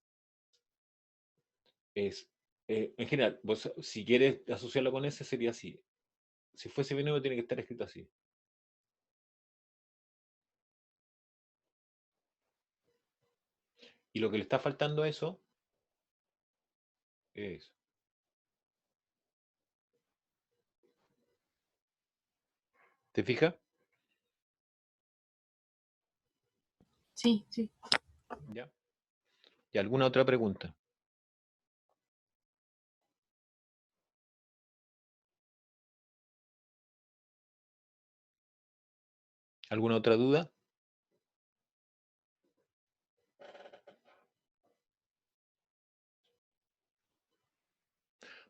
A: en general, vos, si quieres asociarlo con ese, sería así. Si fuese binomio, tiene que estar escrito así. Y lo que le está faltando a eso es. ¿Te fijas?
B: Sí, sí.
A: ¿Ya? ¿Y alguna otra pregunta? ¿Alguna otra duda?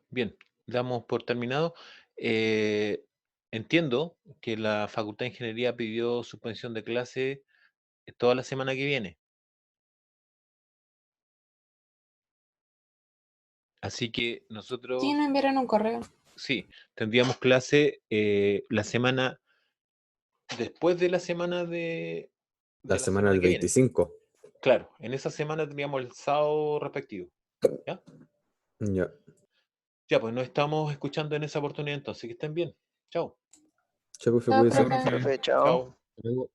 A: Bien, damos por terminado. Eh, entiendo que la Facultad de Ingeniería pidió suspensión de clase toda la semana que viene. Así que
B: Sí,
A: nosotros,
B: me enviaron un correo.
A: sí, tendríamos clase la semana después de la semana
E: La
A: de la
E: semana
A: semana
E: del
A: que viene.
E: 25.
A: Claro, en esa semana tendríamos el sábado respectivo. ¿Ya?
E: Ya.
A: Ya, pues nos estamos escuchando en esa oportunidad entonces. Que estén bien. Chao.
E: Chao, profe,
B: Chao,
E: cuídese.
B: profe.
C: Profe, chao.
A: Chao.
E: Hasta luego.